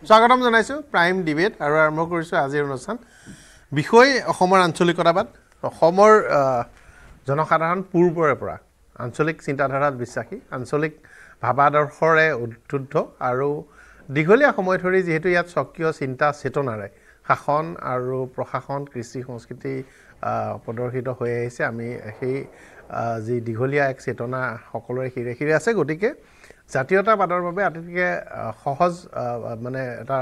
স্বাগতম জনাইছোঁ prime debate আৰু আৰম্ভ কৰিছোঁ আজিৰ অনুষ্ঠান বিষয় অসমৰ আঞ্চলিকতাবাদ অসমৰ জনসাধাৰণ পূৰ্বৰে পৰা আঞ্চলিক চিন্তাধাৰাত বিশ্বাসী আঞ্চলিক ভাৱাদৰ্শৰে উদ্বুদ্ধ আৰু দীঘলীয়া সময় ধৰি যিহেতু ইয়াত সক্ৰিয় চিন্তা চেতনাৰে শাসন আৰু প্ৰশাসন কৃষি সংস্কৃতি প্ৰদৰ্শিত হৈ আহিছে আমি সেই যি দীঘলীয়া এক চেতনা সকলোৰে শিৰে শিৰে আছে গতিকে জাতীয়তাবাদৰ বাবে আটাইতকৈ সহজ মানে এটা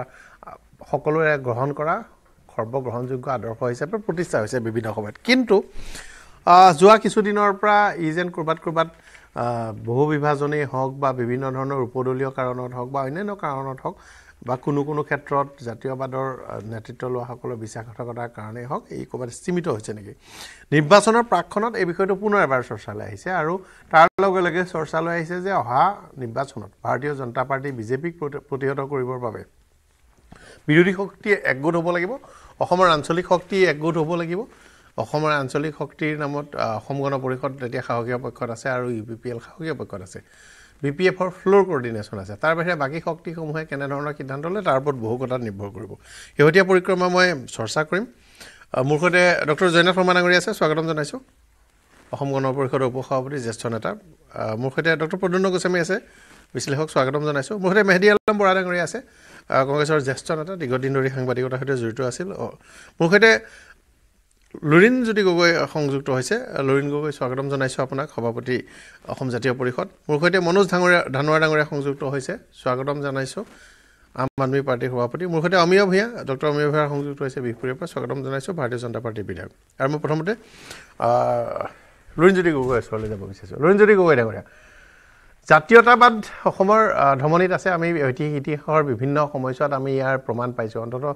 সকলোৰে গ্ৰহণ কৰা সৰ্বগ্ৰহণযোগ্য আদৰ্শ হিচাপে প্ৰতিষ্ঠা হৈছে বিভিন্ন সময়ত কিন্তু যোৱা কিছুদিনৰ পৰা ই যেন ক'ৰবাত বহু বিভাজনেই হওক বা বিভিন্ন ধৰণৰ উপদলীয় কাৰণত হওক বা অন্যান্য কাৰণত হওক বা কোনো ক্ষেত্ৰত জাতীয়বাদৰ নেতৃত্ব লোৱাসকলৰ বিশ্বাসঘাতকতাৰ কাৰণেই হওক এই ক'ৰবাত সীমিত হৈছে নেকি নিৰ্বাচনৰ প্ৰাকখনত এই বিষয়টো পুনৰ এবাৰ চৰ্চালৈ আহিছে আৰু তাৰ লগে লগে চৰ্চালৈ আহিছে যে অহা নিৰ্বাচনত ভাৰতীয় জনতা পাৰ্টি বিজেপিক প্ৰতিহত কৰিবৰ বাবে বিৰোধী শক্তি একগোট হ'ব লাগিব অসমৰ আঞ্চলিক শক্তি একগোট হ'ব লাগিব অসমৰ আঞ্চলিক শক্তিৰ নামত অসম গণ পৰিষদ এতিয়া সাহসীয় পক্ষত আছে আৰু UPPL সাহসীয় পক্ষত আছে BPFৰ ফ্লোৰ কোঅৰ্ডিনেশ্যন আছে তাৰ বাহিৰে বাকী শক্তিসমূহে কেনেধৰণৰ সিদ্ধান্ত লয় তাৰ ওপৰত বহু কথা নিৰ্ভৰ কৰিব শেহতীয়া পৰিক্ৰমা মই চৰ্চা কৰিম মোৰ সৈতে ডক্টৰ জয়নাথ শৰ্মা ডাঙৰীয়া আছে স্বাগতম জনাইছোঁ অসম গণ পৰিষদৰ উপসভাপতি জ্যেষ্ঠ নেতা মোৰ সৈতে ডক্টৰ প্ৰদ্যুন্ন গোস্বামী আছে বিশ্লেষক স্বাগতম জনাইছোঁ মোৰ সৈতে মেহদি আলম বৰা ডাঙৰীয়া আছে কংগ্ৰেছৰ জ্যেষ্ঠ নেতা দীৰ্ঘদিন ধৰি সাংবাদিকতাৰ সৈতে জড়িত আছিল মোৰ সৈতে লুৰিণজ্যোতি গগৈ সংযুক্ত হৈছে লুৰিণ গগৈ স্বাগতম জনাইছোঁ আপোনাক সভাপতি অসম জাতীয় পৰিষদ মোৰ সৈতে মনোজ ধানোৱাৰ ডাঙৰীয়া সংযুক্ত হৈছে স্বাগতম জনাইছোঁ আম আদমি পাৰ্টিৰ সভাপতি মোৰ সৈতে অমিয় ভূঞা ডক্টৰ অমিয় ভূঞা সংযুক্ত হৈছে বিহপুৰীয়াৰ পৰা স্বাগতম জনাইছোঁ ভাৰতীয় জনতা পাৰ্টিৰ বিধায়ক আৰু মই প্ৰথমতে লুৰিণজ্যোতি গগৈ ওচৰলৈ যাব বিচাৰিছোঁ লুৰিণজ্যোতি গগৈ ডাঙৰীয়া জাতীয়তাবাদ অসমৰ ধমনীত আছে আমি ইতিহাসৰ বিভিন্ন সময়ছোৱাত আমি ইয়াৰ প্ৰমাণ পাইছোঁ অন্ততঃ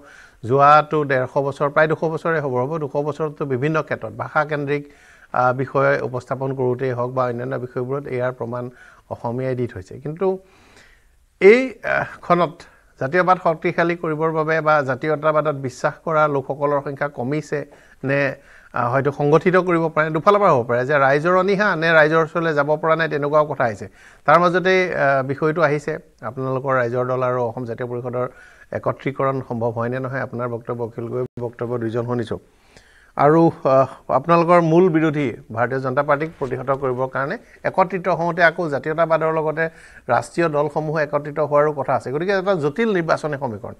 যোৱাটো 150 বছৰ প্ৰায় 200 বছৰে হ'ব 200 বছৰতো বিভিন্ন ক্ষেত্ৰত ভাষাকেন্দ্ৰিক বিষয় উপস্থাপন কৰোঁতেই হওক বা অন্যান্য বিষয়বোৰত ইয়াৰ প্ৰমাণ অসমীয়াই দি থৈছে কিন্তু এই খনত জাতীয়বাদ শক্তিশালী কৰিবৰ বাবে বা জাতীয়তাবাদত বিশ্বাস কৰা লোকসকলৰ সংখ্যা কমিছে নে হয়তো সংগঠিত কৰিব পাৰে দুফালৰ পৰা হ'ব পাৰে যে ৰাইজৰ অনিহা নে ৰাইজৰ ওচৰলৈ যাব পৰা নাই তেনেকুৱাও কথা আহিছে তাৰ মাজতে বিষয়টো আহিছে আপোনালোকৰ ৰাইজৰ দল আৰু অসম জাতীয় পৰিষদৰ একত্ৰীকৰণ সম্ভৱ হয় নে নহয় আপোনাৰ বক্তব্য অখিলগৈ বক্তব্য দুইজন শুনিছোঁ আৰু আপোনালোকৰ মূল বিৰোধী ভাৰতীয় জনতা পাৰ্টিক প্ৰতিহত কৰিবৰ কাৰণে একত্ৰিত হওঁতে আকৌ জাতীয়তাবাদৰ লগতে ৰাষ্ট্ৰীয় দলসমূহ একত্ৰিত হোৱাৰো কথা আছে গতিকে এটা জটিল নিৰ্বাচনী সমীকৰণ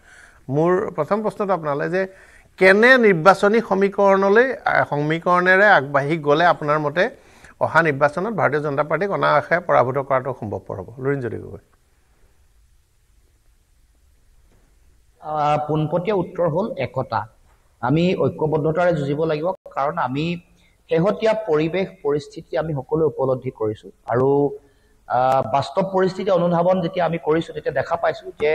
মোৰ প্ৰথম প্ৰশ্নটো আপোনালৈ যে কেনে নিৰ্বাচনী সমীকৰণেৰে আগবাঢ়ি গ'লে আপোনাৰ মতে অহা নিৰ্বাচনত ভাৰতীয় জনতা পাৰ্টিক অনায়াসে পৰাভূত কৰাটো সম্ভৱপৰ হ'ব লুৰিণজ্যোতি গগৈ পোনপটীয়া উত্তৰ হ'ল একতা আমি ঐক্যবদ্ধতাৰে যুঁজিব লাগিব কাৰণ আমি শেহতীয়া পৰিৱেশ পৰিস্থিতি আমি সকলোৱে উপলব্ধি কৰিছোঁ আৰু বাস্তৱ পৰিস্থিতি অনুধাৱন যেতিয়া আমি কৰিছোঁ তেতিয়া দেখা পাইছোঁ যে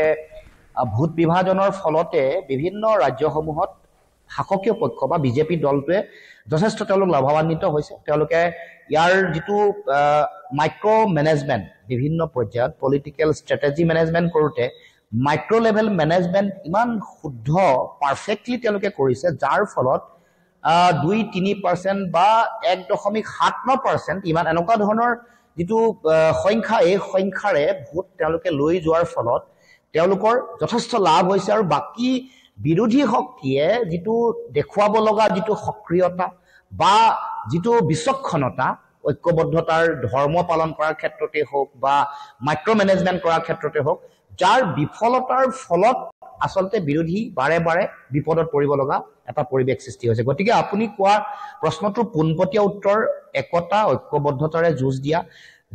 ভোট বিভাজনৰ ফলতে বিভিন্ন ৰাজ্যসমূহত শাসকীয় পক্ষ বা বিজেপি দলটোৱে যথেষ্ট তেওঁলোক লাভান্বিত হৈছে তেওঁলোকে ইয়াৰ যিটো মাইক্ৰ' মেনেজমেণ্ট বিভিন্ন পৰ্যায়ত পলিটিকেল ষ্ট্ৰেটেজি মেনেজমেণ্ট কৰোঁতে মাইক্ৰ' লেভেল মেনেজমেণ্ট ইমান শুদ্ধ পাৰফেক্টলি তেওঁলোকে কৰিছে যাৰ ফলত 2-3% বা 1.79% ইমান এনেকুৱা ধৰণৰ যিটো সংখ্যা এই সংখ্যাৰে ভোট তেওঁলোকে লৈ যোৱাৰ ফলত তেওঁলোকৰ যথেষ্ট লাভ হৈছে আৰু বাকী বিৰোধী শক্তিয়ে যিটো দেখুৱাব লগা যিটো সক্ৰিয়তা বা যিটো বিচক্ষণতা ঐক্যবদ্ধতাৰ ধৰ্ম পালন কৰাৰ ক্ষেত্ৰতে হওক বা মাইক্ৰ' মেনেজমেণ্ট কৰাৰ ক্ষেত্ৰতে হওক যাৰ বিফলতাৰ ফলত আচলতে বিৰোধী বাৰে বাৰে বিপদত পৰিব লগা এটা পৰিৱেশ সৃষ্টি হৈছে গতিকে আপুনি কোৱা প্ৰশ্নটোৰ পোনপটীয়া উত্তৰ একতা ঐক্যবদ্ধতাৰে যুঁজ দিয়া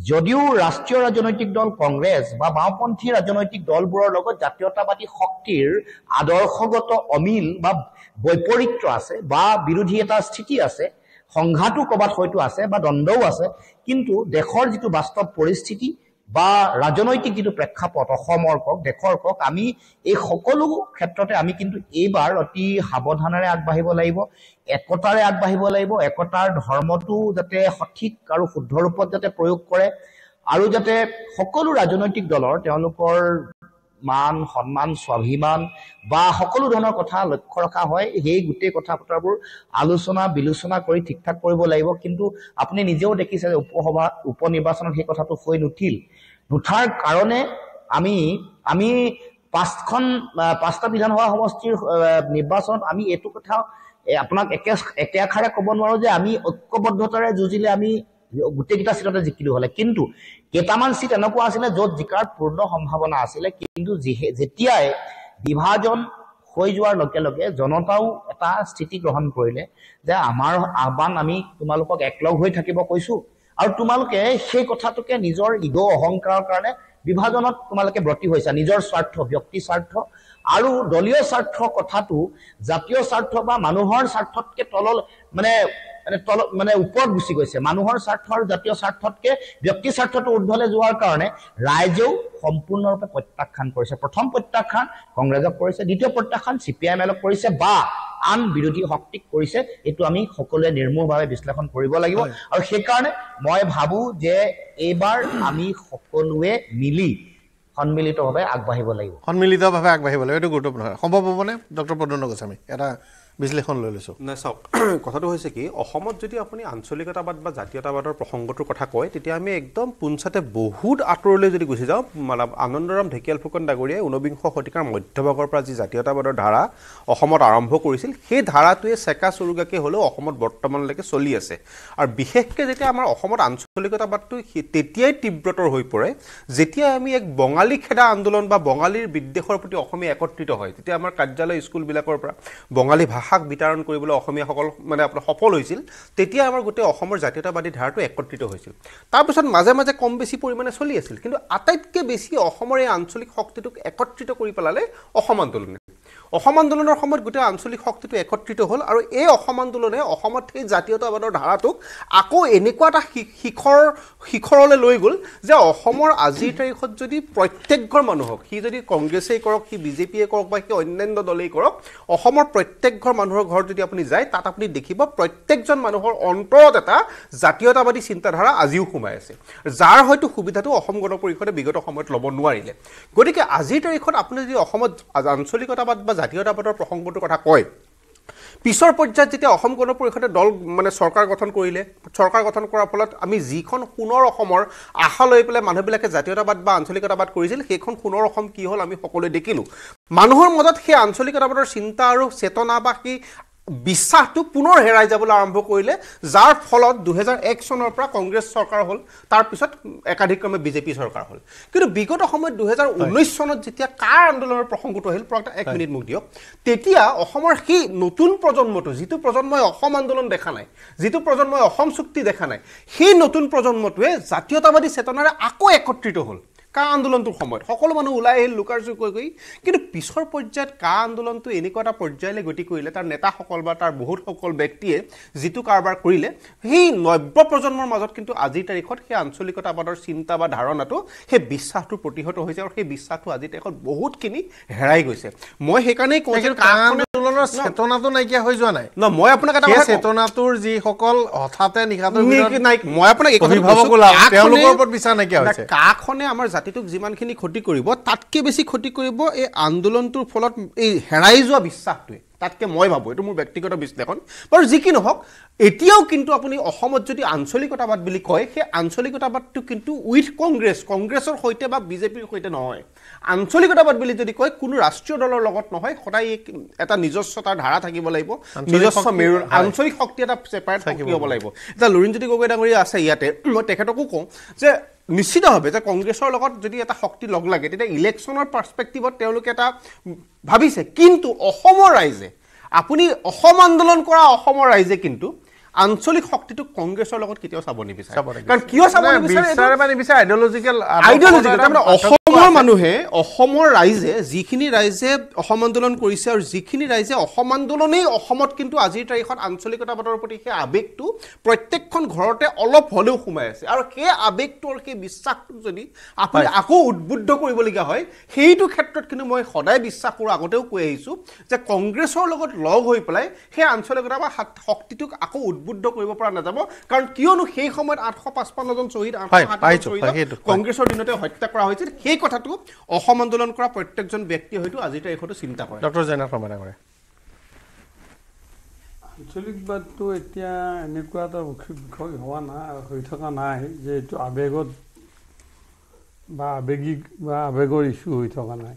যদিও ৰাষ্ট্ৰীয় ৰাজনৈতিক দল কংগ্ৰেছ বা বাওঁপন্থী ৰাজনৈতিক দলবোৰৰ লগত জাতীয়তাবাদী শক্তিৰ আদৰ্শগত অমিল বা বৈপৰীত্য আছে বা বিৰোধী এটা স্থিতি আছে সংঘাতো ক'ৰবাত হয়তো আছে বা দ্বন্দ্বও আছে কিন্তু দেশৰ যিটো বাস্তৱ পৰিস্থিতি বা ৰাজনৈতিক যিটো প্ৰেক্ষাপট অসমৰ কওক দেশৰ কওক আমি এই সকলো ক্ষেত্ৰতে আমি কিন্তু এইবাৰ অতি সাৱধানেৰে আগবাঢ়িব লাগিব একতাৰে আগবাঢ়িব লাগিব একতাৰ ধৰ্মটো যাতে সঠিক আৰু শুদ্ধ ৰূপত যাতে প্ৰয়োগ কৰে আৰু যাতে সকলো ৰাজনৈতিক দলৰ তেওঁলোকৰ মান সন্মান স্বাভিমান বা সকলো ধৰণৰ কথা লক্ষ্য ৰখা হয় সেই গোটেই কথা বতৰাবোৰ আলোচনা বিলোচনা কৰি ঠিক ঠাক কৰিব লাগিব কিন্তু আপুনি নিজেও দেখিছে যে উপনিৰ্বাচনত সেই কথাটো হৈ নুঠাৰ কাৰণে আমি পাঁচটা বিধানসভা সমষ্টিৰ নিৰ্বাচনত আমি এইটো কথা আপোনাক একে আখাৰে ক'ব নোৱাৰো যে আমি ঐক্যবদ্ধতাৰে যুঁজিলে আমি গোটেইকেইটা চিটতে জিকিলো হলে কিন্তু কেইটামান চিট এনেকুৱা আছিলে য'ত জিকাৰ পূৰ্ণ সম্ভাৱনা আছিলে কিন্তু যেতিয়াই বিভাজন হৈ যোৱাৰ লগে লগে জনতাও এটা স্থিতি গ্ৰহণ কৰিলে যে আমাৰ আহ্বান আমি তোমালোকক একলগ হৈ থাকিব কৈছো আৰু তোমালোকে সেই কথাটোকে নিজৰ ইগো অহংকাৰৰ কাৰণে বিভাজনত তোমালোকে ব্ৰতী হৈছা নিজৰ স্বাৰ্থ ব্যক্তি স্বাৰ্থ আৰু দলীয় স্বাৰ্থ কথাটো জাতীয় স্বাৰ্থ বা মানুহৰ স্বাৰ্থতকে মানে ওপৰত গুচি গৈছে মানুহৰ স্বাৰ্থ আৰু জাতীয় স্বাৰ্থতকে ব্যক্তি স্বাৰ্থটো উৰ্ধলে যোৱাৰ কাৰণে ৰাইজেও সম্পূৰ্ণৰূপে প্ৰত্যাখ্যান কৰিছে প্ৰথম প্ৰত্যাখ্যান কংগ্ৰেছক কৰিছে দ্বিতীয় প্ৰত্যাখ্যান CPIM-ক কৰিছে বা আন বিৰোধী শক্তিক কৰিছে এইটো আমি সকলোৱে নিৰ্মূলভাৱে বিশ্লেষণ কৰিব লাগিব আৰু সেইকাৰণে মই ভাবো যে এইবাৰ আমি সকলোৱে মিলি সন্মিলিতভাৱে আগবাঢ়িব লাগিব এইটো গুৰুত্বপূৰ্ণ সম্ভৱ হ'বনে ডক্টৰ পদ্মনাথ গোস্বামী এটা বিশ্লেষণ লৈ লৈছো নাই চাওক কথাটো হৈছে কি অসমত যদি আপুনি আঞ্চলিকতাবাদ বা জাতীয়তাবাদৰ প্ৰসংগটোৰ কথা কয় তেতিয়া আমি একদম পুঞ্চাতে বহুত আঁতৰলৈ যদি গুচি যাওঁ আনন্দৰাম ঢেকিয়াল ফুকন ডাঙৰীয়াই 19 শতিকাৰ মধ্যভাগৰ পৰা যি জাতীয়তাবাদৰ ধাৰা অসমত আৰম্ভ কৰিছিল সেই ধাৰাটোৱে চেকা চুৰুগাকে হ'লেও অসমত বৰ্তমানলৈকে চলি আছে আৰু বিশেষকৈ যেতিয়া আমাৰ অসমত আঞ্চলিকতাবাদটো তেতিয়াই তীব্ৰতৰ হৈ পৰে যেতিয়া আমি এক বঙালী খেদা আন্দোলন বা বঙালীৰ বিদ্বেষৰ প্ৰতি অসমীয়া একত্ৰিত হয় তেতিয়া আমাৰ কাৰ্যালয় স্কুলবিলাকৰ পৰা বঙালী ভাষাক বিতৰণ কৰিবলৈ অসমীয়াসকল মানে আপোনাৰ সফল হৈছিল তেতিয়া আমাৰ গোটেই অসমৰ জাতীয়তাবাদী ধাৰাটো একত্ৰিত হৈছিল তাৰপিছত মাজে মাজে কম বেছি পৰিমাণে চলি আছিল কিন্তু আটাইতকৈ বেছি অসমৰ এই আঞ্চলিক শক্তিটোক একত্ৰিত কৰি পেলালে অসম আন্দোলনৰ সময়ত গোটেই আঞ্চলিক শক্তিটো একত্ৰিত হ'ল আৰু এই অসম আন্দোলনে অসমত সেই জাতীয়তাবাদৰ ধাৰাটোক আকৌ এনেকুৱা এটা শিখৰলৈ লৈ গ'ল যে অসমৰ আজিৰ তাৰিখত যদি প্ৰত্যেকঘৰ মানুহক সি যদি কংগ্ৰেছেই কৰক সি বিজেপিয়ে কৰক বা সি অন্যান্য দলেই কৰক অসমৰ প্ৰত্যেকঘৰ মানুহৰ ঘৰত যদি আপুনি যায় তাত আপুনি দেখিব প্ৰত্যেকজন মানুহৰ অন্তৰত এটা জাতীয়তাবাদী চিন্তাধাৰা আজিও সোমাই আছে যাৰ হয়তো সুবিধাটো অসম গণ পৰিষদে বিগত সময়ত ল'ব নোৱাৰিলে গতিকে আজিৰ তাৰিখত আপুনি যদি অসমত আঞ্চলিকতাবাদ বা জাতীয়তাবাদৰ প্ৰসংগটোৰ কথা কয় পিছৰ পৰ্যায়ত যেতিয়া অসম গণ পৰিষদে দল মানে চৰকাৰ গঠন কৰিলে চৰকাৰ গঠন কৰাৰ ফলত আমি যিখন সোণৰ অসমৰ আশা লৈ পেলাই মানুহবিলাকে জাতীয়তাবাদ বা আঞ্চলিকতাবাদ কৰিছিল সেইখন সোণৰ অসম কি হ'ল আমি সকলোৱে দেখিলোঁ মানুহৰ মাজত সেই আঞ্চলিকতাবাদৰ চিন্তা আৰু চেতনা বা সেই বিশ্বাসটো পুনৰ হেৰাই যাবলৈ আৰম্ভ কৰিলে যাৰ ফলত 2001 চনৰ পৰা কংগ্ৰেছ চৰকাৰ হ'ল তাৰপিছত একাধিক্ৰমে বিজেপি চৰকাৰ হ'ল কিন্তু বিগত সময়ত 2019 চনত যেতিয়া কাৰ আন্দোলনৰ প্ৰসংগটো আহিল এক মিনিট মোক দিয়ক তেতিয়া অসমৰ সেই নতুন প্ৰজন্মটো যিটো প্ৰজন্মই অসম আন্দোলন দেখা নাই যিটো প্ৰজন্মই অসম চুক্তি দেখা নাই সেই নতুন প্ৰজন্মটোৱে জাতীয়তাবাদী চেতনাৰে আকৌ একত্ৰিত হ'ল কা আন্দোলনটোৰ সময়ত সকলো মানুহ ওলাই আহিল লুকাৰচুৰ কৈ কিন্তু পিছৰ পৰ্যায়ত কা আন্দোলনটো এনেকুৱা এটা পৰ্যায়লৈ গতি কৰিলে তাৰ নেতাসকল বা তাৰ বহুতসকল ব্যক্তিয়ে যিটো কাৰবাৰ কৰিলে সেই নব্য প্ৰজন্মৰ মাজত কিন্তু আজিৰ তাৰিখত সেই আঞ্চলিকতাবাদৰ চিন্তা বা ধাৰণাটো সেই বিশ্বাসটো প্ৰতিহত হৈছে আৰু সেই বিশ্বাসটো আজিৰ তাৰিখত বহুতখিনি হেৰাই গৈছে মই সেইকাৰণেই কওঁ যে কা আন্দোলনৰ চেতনাটো নাইকিয়া হৈ যোৱা নাই মই আপোনাক এটা কথা চেতনাটোৰ যিসকল হঠাতে নিশাটোৰ নাই মই আপোনাক এই তেওঁলোকৰ ওপৰত বিশ্বাস নাইকিয়া হৈছে কাখনে আমাৰ জাতিটোক যিমানখিনি ক্ষতি কৰিব তাতকৈ বেছি ক্ষতি কৰিব এই আন্দোলনটোৰ ফলত এই হেৰাই যোৱা বিশ্বাসটোৱে তাতকৈ মই ভাবোঁ এইটো মোৰ ব্যক্তিগত বিশ্লেষণ বাৰু যি কি নহওক এতিয়াও কিন্তু আপুনি অসমত যদি আঞ্চলিকতাবাদ বুলি কয় সেই আঞ্চলিকতাবাদটো কিন্তু উইথ কংগ্ৰেছৰ সৈতে বা বিজেপিৰ সৈতে নহয় আঞ্চলিকতাবাদ বুলি যদি কয় কোনো ৰাষ্ট্ৰীয় দলৰ লগত নহয় সদায় এটা নিজস্বতাৰ ধাৰা থাকিব লাগিব নিজস্ব মেৰুৰ আঞ্চলিক শক্তি এটা ছেপাৰেট শক্তি হ'ব লাগিব এতিয়া লুৰিণজ্যোতি গগৈ ডাঙৰীয়া আছে ইয়াতে মই তেখেতকো কওঁ যে নিশ্চিতভাৱে যে কংগ্ৰেছৰ লগত যদি এটা শক্তি লগ লাগে তেতিয়া ইলেকশ্যনৰ পাৰ্চপেক্টিভত তেওঁলোকে এটা ভাবিছে কিন্তু অসমৰ ৰাইজে আপুনি অসম আন্দোলন কৰা অসমৰ ৰাইজে কিন্তু আঞ্চলিক শক্তিটো কংগ্ৰেছৰ লগত কেতিয়াও চাব নিবিচাৰে কাৰণ কিয় চাব নিবিচাৰে আইডিঅলজিকেল তাৰমানে অসমৰ মানুহে অসমৰ ৰাইজে যিখিনি ৰাইজে অসম আন্দোলন কৰিছে আৰু যিখিনি ৰাইজে অসম আন্দোলনেই অসমত কিন্তু আজিৰ তাৰিখত আঞ্চলিকতাবাদৰ প্ৰতি সেই আৱেগটো প্ৰত্যেকখন ঘৰতে অলপ হ'লেও সোমাই আছে আৰু সেই আৱেগটোৰ সেই বিশ্বাসটো যদি আপুনি আকৌ উদ্বুদ্ধ কৰিবলগীয়া হয় সেইটো ক্ষেত্ৰত কিন্তু মই সদায় বিশ্বাস কৰোঁ আগতেও কৈ আহিছোঁ যে কংগ্ৰেছৰ লগত লগ হৈ পেলাই সেই আঞ্চলিকতা বা শক্তিটোক আকৌ উদ্বুদ্ধ কৰিব পৰা নাযাব কাৰণ কিয়নো সেই সময়ত 855 জন শ্বহীদ কংগ্ৰেছৰ দিনতে হত্যা কৰা হৈছিল সেই কথাটো অসম আন্দোলন কৰা প্ৰত্যেকজন ব্যক্তিয়ে হয়তো আজিৰ তাৰিখতো চিন্তা কৰে ডক্টৰ জয়নাথ শৰ্মা ডাঙৰীয়া আঞ্চলিকবাদটো এতিয়া এনেকুৱা এটা বিষয় হোৱা নাই হৈ থকা নাই যে এইটো আৱেগত বা আৱেগিক বা আৱেগৰ ইছ্যু হৈ থকা নাই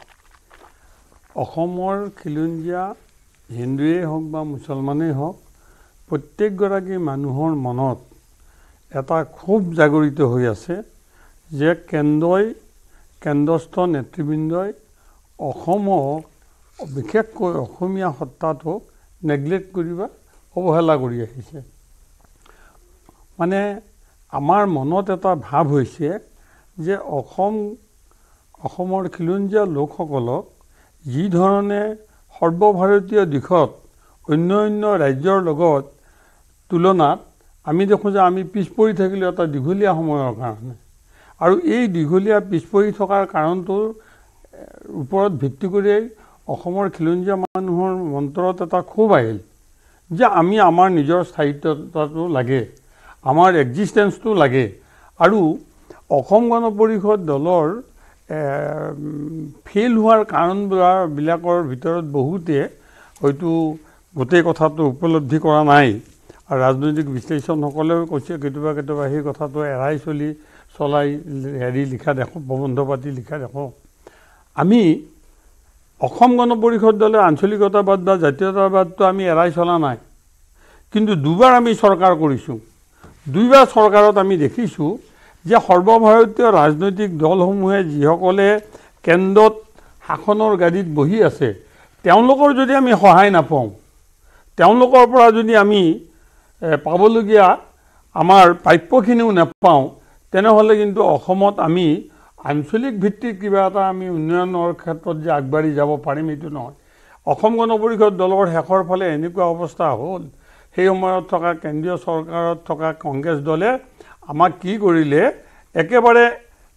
অসমৰ খিলঞ্জীয়া হিন্দুৱেই হওক বা মুছলমানেই হওক প্ৰত্যেকগৰাকী মানুহৰ মনত এটা খুব জাগৰিত হৈ আছে যে কেন্দ্ৰস্থ নেতৃবৃন্দই অসমক বিশেষকৈ অসমীয়া সত্তাটোক নেগলেক্ট কৰি বা অৱহেলা কৰি আহিছে মানে আমাৰ মনত এটা ভাৱ হৈছে যে অসমৰ খিলঞ্জীয়া লোকসকলক যি ধৰণে সৰ্বভাৰতীয় দিশত অন্য ৰাজ্যৰ লগত তুলনাত আমি দেখোঁ যে আমি পিছ পৰি থাকিলোঁ এটা দীঘলীয়া সময়ৰ কাৰণে আৰু এই দীঘলীয়া পিছ পৰি থকাৰ কাৰণটোৰ ওপৰত ভিত্তি কৰিয়েই অসমৰ খিলঞ্জীয়া মানুহৰ মন্তৰত এটা ক্ষোভ আহিল যে আমি আমাৰ নিজৰ স্থায়িত্বটো লাগে আমাৰ এক্সিষ্টেঞ্চটো লাগে আৰু অসম গণ পৰিষদ দলৰ ফেইল হোৱাৰ কাৰণবিলাকৰ ভিতৰত বহুতে হয়তো গোটেই কথাটো উপলব্ধি কৰা নাই আৰু ৰাজনৈতিক বিশ্লেষণসকলেও কৈছে কেতিয়াবা সেই কথাটো এৰাই চলাই লিখা দেখোঁ প্ৰবন্ধ পাতি লিখা দেখোঁ আমি অসম গণ পৰিষদ দলে আঞ্চলিকতাবাদ বা জাতীয়তাবাদটো আমি এৰাই চলা নাই কিন্তু দুবাৰ আমি চৰকাৰ কৰিছোঁ দুইবাৰ চৰকাৰত আমি দেখিছোঁ যে সৰ্বভাৰতীয় ৰাজনৈতিক দলসমূহে যিসকলে কেন্দ্ৰত শাসনৰ গাড়ীত বহি আছে তেওঁলোকৰ যদি আমি সহায় নাপাওঁ তেওঁলোকৰ পৰা যদি আমি পাবলগীয়া আমাৰ প্ৰাপ্যখিনিও নাপাওঁ তেনেহ'লে কিন্তু অসমত আমি আঞ্চলিক ভিত্তিক কিবা এটা আমি উন্নয়নৰ ক্ষেত্ৰত যে আগবাঢ়ি যাব পাৰিম এইটো নহয় অসম গণ পৰিষদ দলৰ শেষৰ ফালে এনেকুৱা অৱস্থা হ'ল সেই সময়ত থকা কেন্দ্ৰীয় চৰকাৰত থকা কংগ্ৰেছ দলে আমাক কি কৰিলে একেবাৰে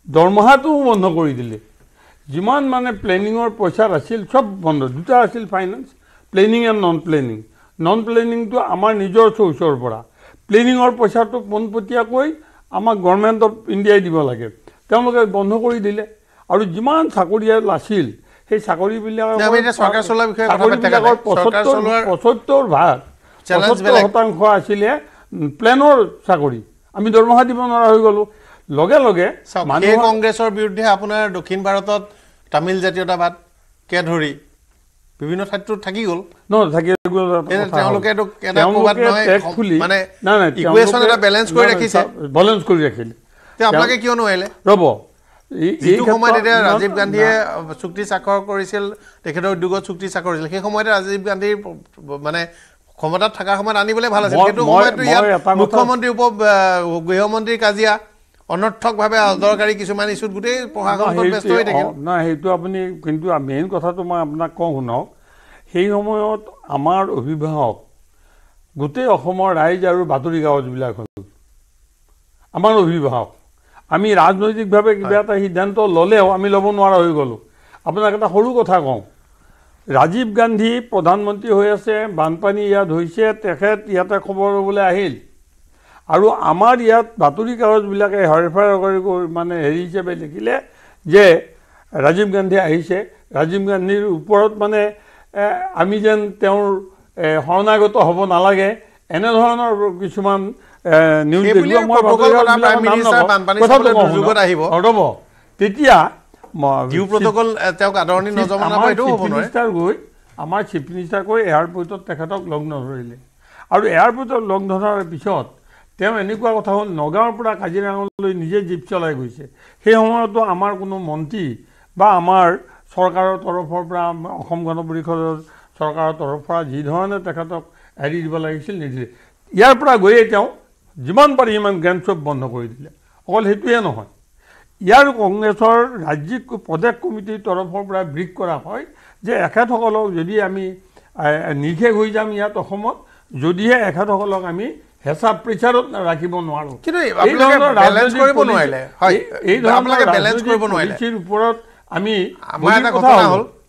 দৰমহাটোও বন্ধ কৰি দিলে যিমান মানে প্লেনিঙৰ পইচা আছিল চব বন্ধ দুটা আছিল ফাইনেন্স প্লেনিং এণ্ড নন প্লেনিংটো আমাৰ নিজৰ চ'ৰ্চৰ পৰা প্লেনিঙৰ পইচাটো পোনপটীয়াকৈ আমাক গভৰ্ণমেণ্ট অফ ইণ্ডিয়াই দিব লাগে তেওঁলোকে বন্ধ কৰি দিলে আৰু যিমান চাকৰিয়াল আছিল সেই চাকৰিবিলাকৰ 75% আছিলে প্লেনৰ চাকৰি আমি দৰমহা দিব নোৱাৰা হৈ গ'লোঁ লগে লগে কংগ্ৰেছৰ বিৰুদ্ধে আপোনাৰ দক্ষিণ ভাৰতত তামিল জাতীয়তাবাদকে ধৰি বিভিন্ন ঠাইত থাকি গ'ল বেলেঞ্চ কৰি ৰাখিলে আপোনালোকে কিয় নোৱাৰিলে ৰ'ব যিটো সময়ত এতিয়া ৰাজীৱ গান্ধীয়ে চুক্তি স্বাক্ষৰ কৰিছিল তেখেতৰ উদ্যোগত চুক্তি স্বাক্ষৰ কৰিছিল সেই সময়তে ৰাজীৱ গান্ধীৰ মানে ক্ষমতাত থকাৰ সময়ত আনিবলৈ ভাল আছিল কিন্তু সময়তো ইয়াত মুখ্যমন্ত্ৰী গৃহমন্ত্ৰীৰ কাজিয়া অনৰ্থকভাৱে অদৰকাৰী কিছুমান ইছ্যুত গোটেই প্ৰশাসনটো ব্যস্ত হৈ থাকিল নাই সেইটো আপুনি কিন্তু মেইন কথাটো মই আপোনাক কওঁ শুনক সেই সময়ত আমাৰ অভিভাৱক গোটেই অসমৰ ৰাইজ আৰু বাতৰি কাগজবিলাক হ'ল আমাৰ অভিভাৱক আমি ৰাজনৈতিকভাৱে কিবা এটা সিদ্ধান্ত ল'লেও আমি ল'ব নোৱাৰা হৈ গ'লোঁ আপোনাক এটা সৰু কথা কওঁ ৰাজীৱ গান্ধী প্ৰধানমন্ত্ৰী হৈ আছে বানপানী ইয়াত হৈছে তেখেত ইয়াতে খবৰ ল'বলৈ আহিল আৰু আমাৰ ইয়াত বাতৰি কাগজবিলাকে হৰফাৰ কৰি মানে হিচাপে লিখিলে যে ৰাজীৱ গান্ধী আহিছে ৰাজীৱ গান্ধীৰ ওপৰত মানে আমি যেন তেওঁৰ শৰণাগত হ'ব নালাগে এনেধৰণৰ কিছুমান নিউজ তেতিয়া আমাৰ চিফ মিনিষ্টাৰ গৈ এয়াৰপৰ্টত তেখেতক লগ নধৰিলে আৰু এয়াৰপৰ্টত লগ নধৰাৰ পিছত তেওঁ এনেকুৱা কথা হ'ল নগাঁৱৰ পৰা কাজিৰঙালৈ নিজে জীপ চলাই গৈছে সেই সময়তো আমাৰ কোনো মন্ত্ৰী বা আমাৰ চৰকাৰৰ তৰফৰ পৰা অসম গণ পৰিষদৰ চৰকাৰৰ তৰফৰ পৰা যি ধৰণে তেখেতক এৰি দিব লাগিছিল নিদিলে ইয়াৰ পৰা গৈয়ে তেওঁ যিমান পাৰি সিমান গ্ৰেণ্ড শ্বপ বন্ধ কৰি দিলে অকল সেইটোৱে নহয় ইয়াৰ কংগ্ৰেছৰ ৰাজ্যিক প্ৰদেশ কমিটিৰ তৰফৰ পৰা ব্ৰিফ কৰা হয় যে এখেতসকলক যদি আমি নিৰ্শেষ হৈ যাম ইয়াত অসমত যদিহে এখেতসকলক আমি হেঁচা প্ৰেচাৰত ৰাখিব নোৱাৰোঁ ওপৰত আমি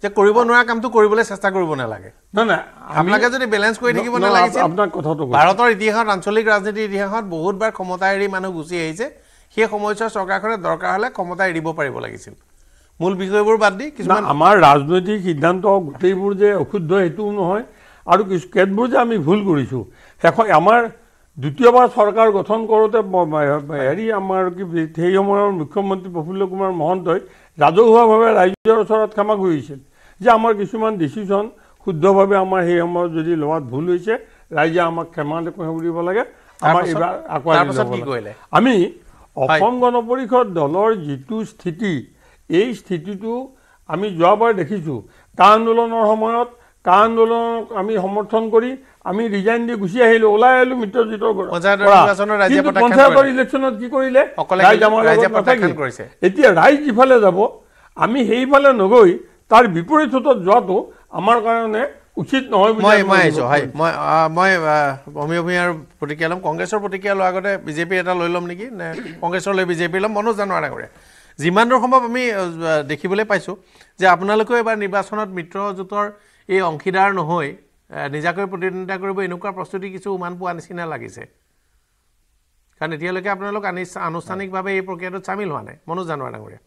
যে কৰিব নোৱাৰা কামটো কৰিবলৈ চেষ্টা কৰিব নালাগে নাই আপোনালোকে যদি বেলেঞ্চ কৰি থাকিব নালাগিছিল আপোনাৰ কথাটো ভাৰতৰ ইতিহাসত আঞ্চলিক ৰাজনীতিৰ ইতিহাসত বহুতবাৰ ক্ষমতা এৰি মানুহ গুচি আহিছে সেই সময়ছোৱা চৰকাৰখনে দৰকাৰ হ'লে ক্ষমতা এৰিব পাৰিব লাগিছিল মূল বিষয়বোৰ বাদ দি কিছুমান আমাৰ ৰাজনৈতিক সিদ্ধান্ত গোটেইবোৰ যে অশুদ্ধ সেইটোও নহয় আৰু কেতবোৰ যে আমি ভুল কৰিছোঁ শেষত আমাৰ দ্বিতীয়বাৰ চৰকাৰ গঠন কৰোঁতে হেৰি আমাৰ কি সেই সময়ৰ মুখ্যমন্ত্ৰী প্ৰফুল্ল কুমাৰ মহন্তই ৰাজহুৱাভাৱে ৰাইজৰ ওচৰত ক্ষমা খুজিছিল যে আমাৰ কিছুমান ডিচিশ্যন শুদ্ধভাৱে আমাৰ সেই সময়ত যদি লোৱাত ভুল হৈছে ৰাইজে আমাক ক্ষমা কৰিব লাগে আমাৰ এইবাৰ আগুৱাই যাব লাগে আমি অসম গণ পৰিষদ দলৰ যিটো স্থিতি এই স্থিতিটো আমি যোৱাবাৰ দেখিছোঁ কা আন্দোলনৰ সময়ত কা আন্দোলনক আমি সমৰ্থন কৰি আমি ৰিজাইন দি গুচি আহিলোঁ ওলাই আহিলোঁ মিত্ৰজোঁটৰ পঞ্চায়তৰ ইলেকশ্যনত কি কৰিলে ৰাইজ আমাৰ লগত নাথাকিল এতিয়া ৰাইজ যিফালে যাব আমি সেইফালে নগৈ তাৰ বিপৰীত সোঁতত যোৱাটো আমাৰ কাৰণে উচিত নহয় মই অমি ভূঞাৰ প্ৰতিক্ৰিয়া ল'ম কংগ্ৰেছৰ প্ৰতিক্ৰিয়া লোৱাৰ আগতে বিজেপিৰ এটা লৈ ল'ম নেকি নে কংগ্ৰেছৰ লৈ বিজেপি ল'ম মনোজ জানো কৰে যিমান দূৰ সম্ভৱ আমি দেখিবলৈ পাইছোঁ যে আপোনালোকেও এবাৰ নিৰ্বাচনত মিত্ৰজোঁটৰ এই অংশীদাৰ নহয় নিজাকৈ প্ৰতিদ্বন্দ্বিতা কৰিব এনেকুৱা প্ৰস্তুতি কিছু উমান পোৱা নিচিনা লাগিছে কাৰণ এতিয়ালৈকে আপোনালোক আনুষ্ঠানিকভাৱে এই প্ৰক্ৰিয়াটোত চামিল হোৱা নাই মনোজ জানো কৰে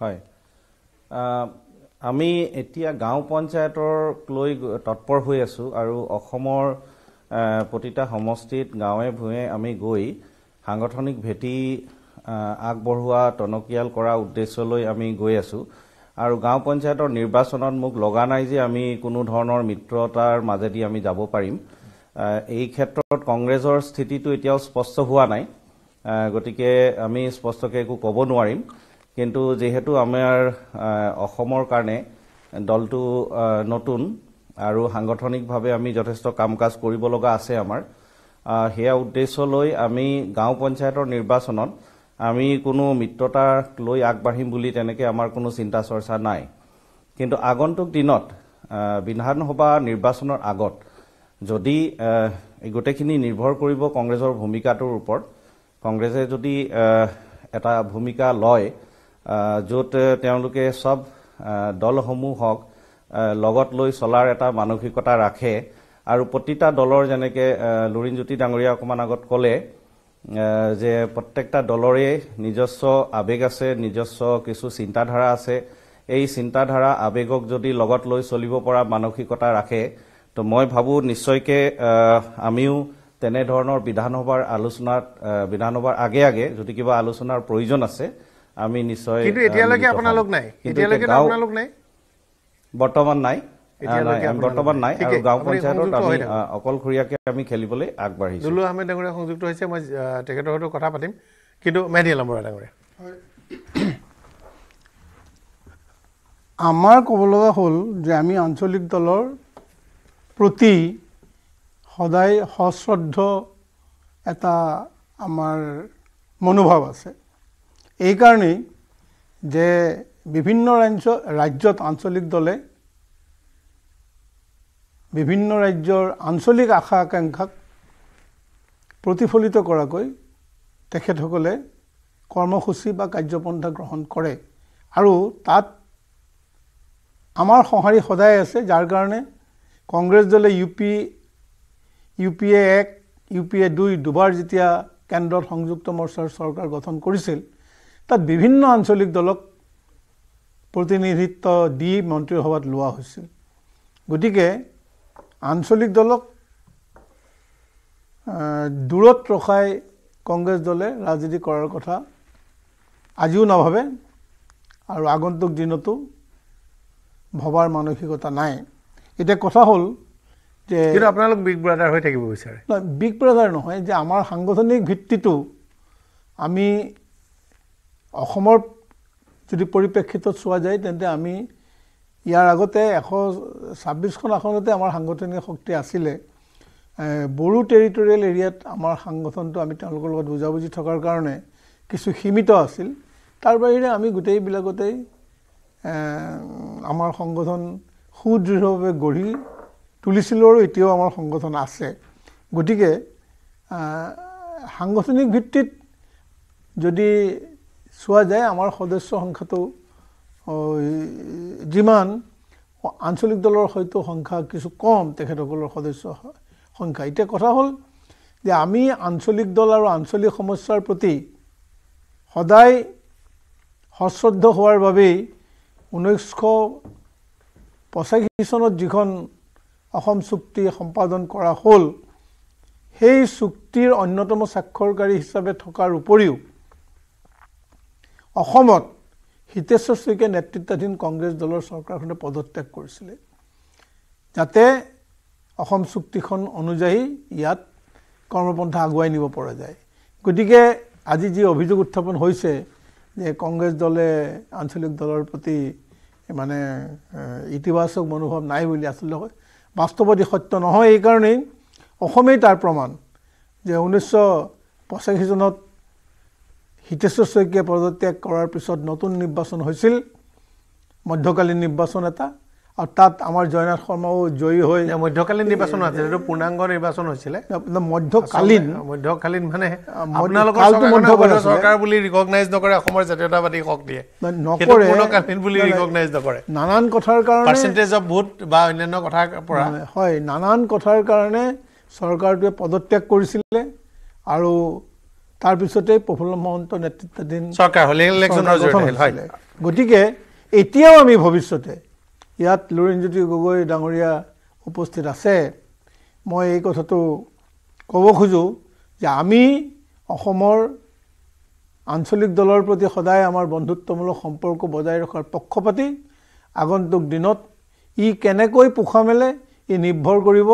হয় আমি এতিয়া গাঁও পঞ্চায়তক লৈ তৎপৰ হৈ আছোঁ আৰু অসমৰ প্ৰতিটা সমষ্টিত গাঁৱে ভূঞে আমি গৈ সাংগঠনিক ভেটি আগবঢ়োৱা টনকিয়াল কৰা উদ্দেশ্য লৈ আমি গৈ আছোঁ আৰু গাঁও পঞ্চায়তৰ নিৰ্বাচনত মোক লগা নাই যে আমি কোনো ধৰণৰ মিত্ৰতাৰ মাজেদি আমি যাব পাৰিম এই ক্ষেত্ৰত কংগ্ৰেছৰ স্থিতিটো এতিয়াও স্পষ্ট হোৱা নাই গতিকে আমি স্পষ্টকৈ একো ক'ব নোৱাৰিম কিন্তু যেহেতু আমাৰ অসমৰ কাৰণে দলটো নতুন আৰু সাংগঠনিকভাৱে আমি যথেষ্ট কাম কাজ কৰিব লগা আছে আমাৰ সেয়া উদ্দেশ্য লৈ আমি গাঁও পঞ্চায়তৰ নিৰ্বাচনত আমি কোনো মিত্ৰতাক লৈ আগবাঢ়িম বুলি তেনেকৈ আমাৰ কোনো চিন্তা চৰ্চা নাই কিন্তু আগন্তুক দিনত বিধানসভা নিৰ্বাচনৰ আগত যদি এই গোটেইখিনি নিৰ্ভৰ কৰিব কংগ্ৰেছৰ ভূমিকাটোৰ ওপৰত কংগ্ৰেছে যদি এটা ভূমিকা লয় য'ত তেওঁলোকে সব দলসমূহক লগত লৈ চলাৰ এটা মানসিকতা ৰাখে আৰু প্ৰতিটা দলৰ যেনেকৈ লুৰিণজ্যোতি ডাঙৰীয়া অকণমান আগত ক'লে যে প্ৰত্যেকটা দলৰে নিজস্ব আৱেগ আছে নিজস্ব কিছু চিন্তাধাৰা আছে এই চিন্তাধাৰা আৱেগক যদি লগত লৈ চলিব পৰা মানসিকতা ৰাখে তো মই ভাবোঁ নিশ্চয়কৈ আমিও তেনেধৰণৰ বিধানসভাৰ আলোচনাত বিধানসভাৰ আগে আগে যদি কিবা আলোচনাৰ প্ৰয়োজন আছে আমি নিশ্চয় কিন্তু এতিয়ালৈকে আপোনালোক নাই এতিয়ালৈকে আপোনালোক নাই বৰ্তমান নাই বৰ্তমান নাই আৰু গাঁও পঞ্চায়তত আমি অকলশৰীয়াকৈ আমি খেলিবলৈ আগবাঢ়িছোঁ দুলু আহমেদ ডাঙৰীয়া সংযুক্ত হৈছে মই তেখেতৰ সৈতে কথা পাতিম কিন্তু মেহদি আলম বৰা ডাঙৰীয়া আমাৰ ক'ব লগা হ'ল যে আমি আঞ্চলিক দলৰ প্ৰতি সদায় সশ্ৰদ্ধ এটা আমাৰ মনোভাৱ আছে এইকাৰণেই যে বিভিন্ন ৰাজ্যত আঞ্চলিক দলে বিভিন্ন ৰাজ্যৰ আঞ্চলিক আশা আকাংক্ষাক প্ৰতিফলিত কৰাকৈ তেখেতসকলে কৰ্মসূচী বা কাৰ্যপন্থা গ্ৰহণ কৰে আৰু তাত আমাৰ সঁহাৰি সদায় আছে যাৰ কাৰণে কংগ্ৰেছ দলে UPA 1 UPA 2 দুবাৰ যেতিয়া কেন্দ্ৰত সংযুক্ত মৰ্চাৰ চৰকাৰ গঠন কৰিছিল তাত বিভিন্ন আঞ্চলিক দলক প্ৰতিনিধিত্ব দি মন্ত্ৰীসভাত লোৱা হৈছিল গতিকে আঞ্চলিক দলক দূৰত ৰখাই কংগ্ৰেছ দলে ৰাজনীতি কৰাৰ কথা আজিও নাভাবে আৰু আগন্তুক দিনতো ভবাৰ মানসিকতা নাই এটা কথা হ'ল যে কিন্তু আপোনালোক বিগ ব্ৰাদাৰ হৈ থাকিব বিচাৰে বিগ ব্ৰাদাৰ নহয় যে আমাৰ সাংগঠনিক ভিত্তিটো আমি অসমৰ যদি পৰিপ্ৰেক্ষিতত চোৱা যায় তেন্তে আমি ইয়াৰ আগতে 126খন আসনতে আমাৰ সাংগঠনিক শক্তি আছিলে বড়ো টেৰিটৰিয়েল এৰিয়াত আমাৰ সংগঠনটো আমি তেওঁলোকৰ লগত বুজাবুজি থকাৰ কাৰণে কিছু সীমিত আছিল তাৰ বাহিৰে আমি গোটেইবিলাকতেই আমাৰ সংগঠন সুদৃঢ়ভাৱে গঢ়ি তুলিছিলোঁ আৰু এতিয়াও আমাৰ সংগঠন আছে গতিকে সাংগঠনিক ভিত্তিত যদি চোৱা যায় আমাৰ সদস্য সংখ্যাটো যিমান আঞ্চলিক দলৰ হয়তো সংখ্যা কিছু কম তেখেতসকলৰ সদস্য সংখ্যা এতিয়া কথা হ'ল যে আমি আঞ্চলিক দল আৰু আঞ্চলিক সমস্যাৰ প্ৰতি সদায় সশ্ৰদ্ধ হোৱাৰ বাবেই 1985 চনত যিখন অসম চুক্তি সম্পাদন কৰা হ'ল সেই চুক্তিৰ অন্যতম স্বাক্ষৰকাৰী হিচাপে থকাৰ উপৰিও অসমত হিতেশ্বৰ শইকীয়া নেতৃত্বাধীন কংগ্ৰেছ দলৰ চৰকাৰখনে পদত্যাগ কৰিছিলে যাতে অসম চুক্তিখন অনুযায়ী ইয়াত কৰ্মপন্থা আগুৱাই নিব পৰা যায় গতিকে আজি যি অভিযোগ উত্থাপন হৈছে যে কংগ্ৰেছ দলে আঞ্চলিক দলৰ প্ৰতি মানে ইতিবাচক মনোভাৱ নাই বুলি আচলতে বাস্তৱত সত্য নহয় এই কাৰণেই অসমেই তাৰ প্ৰমাণ যে 1985 চনত হিতেশ্বৰ শইকীয়া পদত্যাগ কৰাৰ পিছত নতুন নিৰ্বাচন হৈছিল মধ্যকালীন নিৰ্বাচন এটা আৰু তাত আমাৰ জয়নাথ শৰ্মাও জয়ী হৈ মধ্যকালীন নিৰ্বাচন আছিল এইটো পূৰ্ণাংগ নিৰ্বাচন হৈছিলে মধ্যকালীন মানে আপোনালোকৰ চৰকাৰ বুলি ৰিকগনাইজ নকৰে অসমৰ জাতীয়তাবাদী শক্তিয়ে নকৰে পূৰ্ণকালীন বুলি ৰিকগনাইজ নকৰে নানান কথাৰ কাৰণে পাৰ্চেন্টেজ অফ ভোট বা অন্যান্য কথাৰ পৰা হয় নানান কথাৰ কাৰণে চৰকাৰটোৱে পদত্যাগ কৰিছিলে আৰু তাৰ পিছতে প্ৰফুল্ল মহন্ত নেতৃত্বাধীন চৰকাৰ হ'লে ইলেকশ্যনৰ জৰিয়তে হয় গতিকে এতিয়াও আমি ভৱিষ্যতে ইয়াত লুৰিণজ্যোতি গগৈ ডাঙৰীয়া উপস্থিত আছে মই এই কথাটো ক'ব খোজোঁ যে আমি অসমৰ আঞ্চলিক দলৰ প্ৰতি সদায় আমাৰ বন্ধুত্বমূলক সম্পৰ্ক বজাই ৰখাৰ পক্ষপাতি আগন্তুক দিনত ই কেনেকৈ পোখা মেলে ই নিৰ্ভৰ কৰিব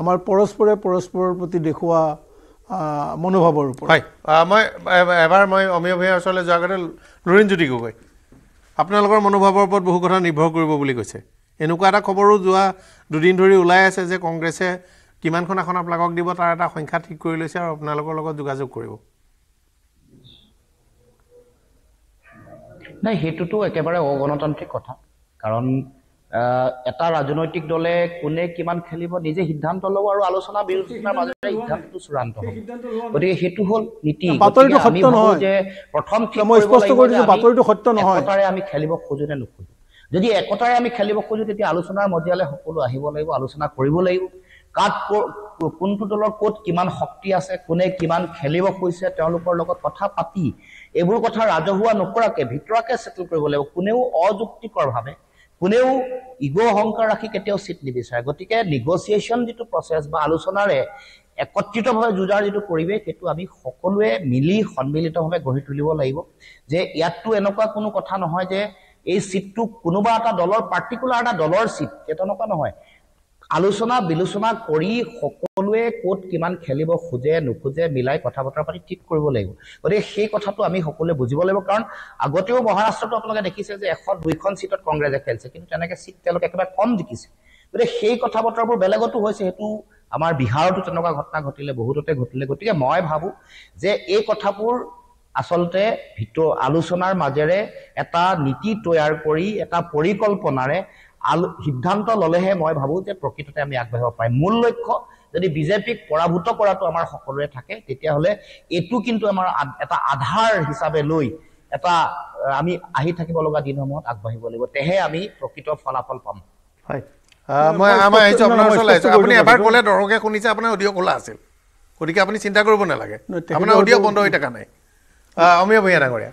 আমাৰ পৰস্পৰে পৰস্পৰৰ প্ৰতি দেখুওৱা মনোভাৱৰ ওপৰত হয় মই এবাৰ মই অমীয় ভূঞাৰ ওচৰলৈ যোৱাৰ আগতে লুৰিণজ্যোতি গগৈ আপোনালোকৰ মনোভাৱৰ ওপৰত বহু কথা নিৰ্ভৰ কৰিব বুলি কৈছে এনেকুৱা এটা খবৰো যোৱা দুদিন ধৰি ওলাই আছে যে কংগ্ৰেছে কিমানখন আসন আপোনালোকক দিব তাৰ এটা সংখ্যা ঠিক কৰি লৈছে আৰু আপোনালোকৰ লগত যোগাযোগ কৰিব নাই সেইটোতো একেবাৰে অগণতান্ত্ৰিক কথা কাৰণ এটা ৰাজনৈতিক দলে কোনে কিমান খেলিব নিজে সিদ্ধান্ত ল'ব আৰু আলোচনা বিৰোধিতাৰ মাজেৰে সিদ্ধান্তটো চূড়ান্ত হ'ব গতিকে সেইটো হ'ল নীতি বাতৰিটো সত্য নহয় যে প্ৰথম মই স্পষ্ট কৰি দিছোঁ বাতৰিটো সত্য নহয় একতাৰে আমি খেলিব খোজো নে নোখোজো যদি একতাৰে আমি খেলিব খোজো তেতিয়া আলোচনাৰ মজিয়ালে সকলো আহিব লাগিব আলোচনা কৰিব লাগিব কাত কোনটো দলৰ ক'ত কিমান শক্তি আছে কোনে কিমান খেলিব খুজিছে তেওঁলোকৰ লগত কথা পাতি এইবোৰ কথা ৰাজহুৱা নকৰাকে ভিতৰাকে সেটেল কৰিব লাগিব কোনেও অযুক্তিকৰভাৱে কোনেও ইগো অহংকাৰ ৰাখি কেতিয়াও চিট নিবিচাৰে গতিকে নিগোচিয়েশ্যন যিটো প্ৰচেছ বা আলোচনাৰে একত্ৰিতভাৱে যুঁজাৰ যিটো পৰিৱেশ সেইটো আমি সকলোৱে মিলি সন্মিলিতভাৱে গঢ়ি তুলিব লাগিব যে ইয়াততো এনেকুৱা কোনো কথা নহয় যে এই চিটটো কোনোবা এটা দলৰ পাৰ্টিকুলাৰ এটা দলৰ চিট তেনেকুৱা নহয় আলোচনা বিলোচনা কৰি সকলোৱে ক'ত কিমান খেলিব খোজে নোখোজে মিলাই কথা বতৰা পাতি ঠিক কৰিব লাগিব গতিকে সেই কথাটো আমি সকলোৱে বুজিব লাগিব কাৰণ আগতেও মহাৰাষ্ট্ৰটো আপোনালোকে দেখিছে যে 100-2খন চিটত কংগ্ৰেছে খেলিছে কিন্তু তেনেকৈ চিট তেওঁলোকে একেবাৰে কম জিকিছে গতিকে সেই কথা বতৰাবোৰ বেলেগতো হৈছে সেইটো আমাৰ বিহাৰতো তেনেকুৱা ঘটনা ঘটিলে বহুততে ঘটিলে গতিকে মই ভাবোঁ যে এই কথাবোৰ আচলতে আলোচনাৰ মাজেৰে এটা নীতি তৈয়াৰ কৰি এটা পৰিকল্পনাৰে সিদ্ধান্ত ল'লেহে মই ভাবোঁ যে প্ৰকৃততে আমি আগবাঢ়িব পাৰিম মূল লক্ষ্য যদি বিজেপিক পৰাভূত কৰাটো আমাৰ সকলোৰে থাকে তেতিয়াহ'লে এইটো কিন্তু আমাৰ এটা আধাৰ হিচাপে লৈ এটা আমি আহি থাকিব লগা দিনসমূহত আগবাঢ়িব লাগিব তেহে আমি প্ৰকৃত ফলাফল পাম হয় মই আমাৰ আহিছোঁ আপোনাৰ ওচৰলৈ আহিছোঁ আপুনি এবাৰ ক'লে দৰ্শকে শুনিছে আপোনাৰ অডিঅ' খোলা আছিল গতিকে আপুনি চিন্তা কৰিব নালাগে আপোনাৰ অডিঅ' বন্ধ হৈ থকা নাই অমীয় ভূঞা ডাঙৰীয়া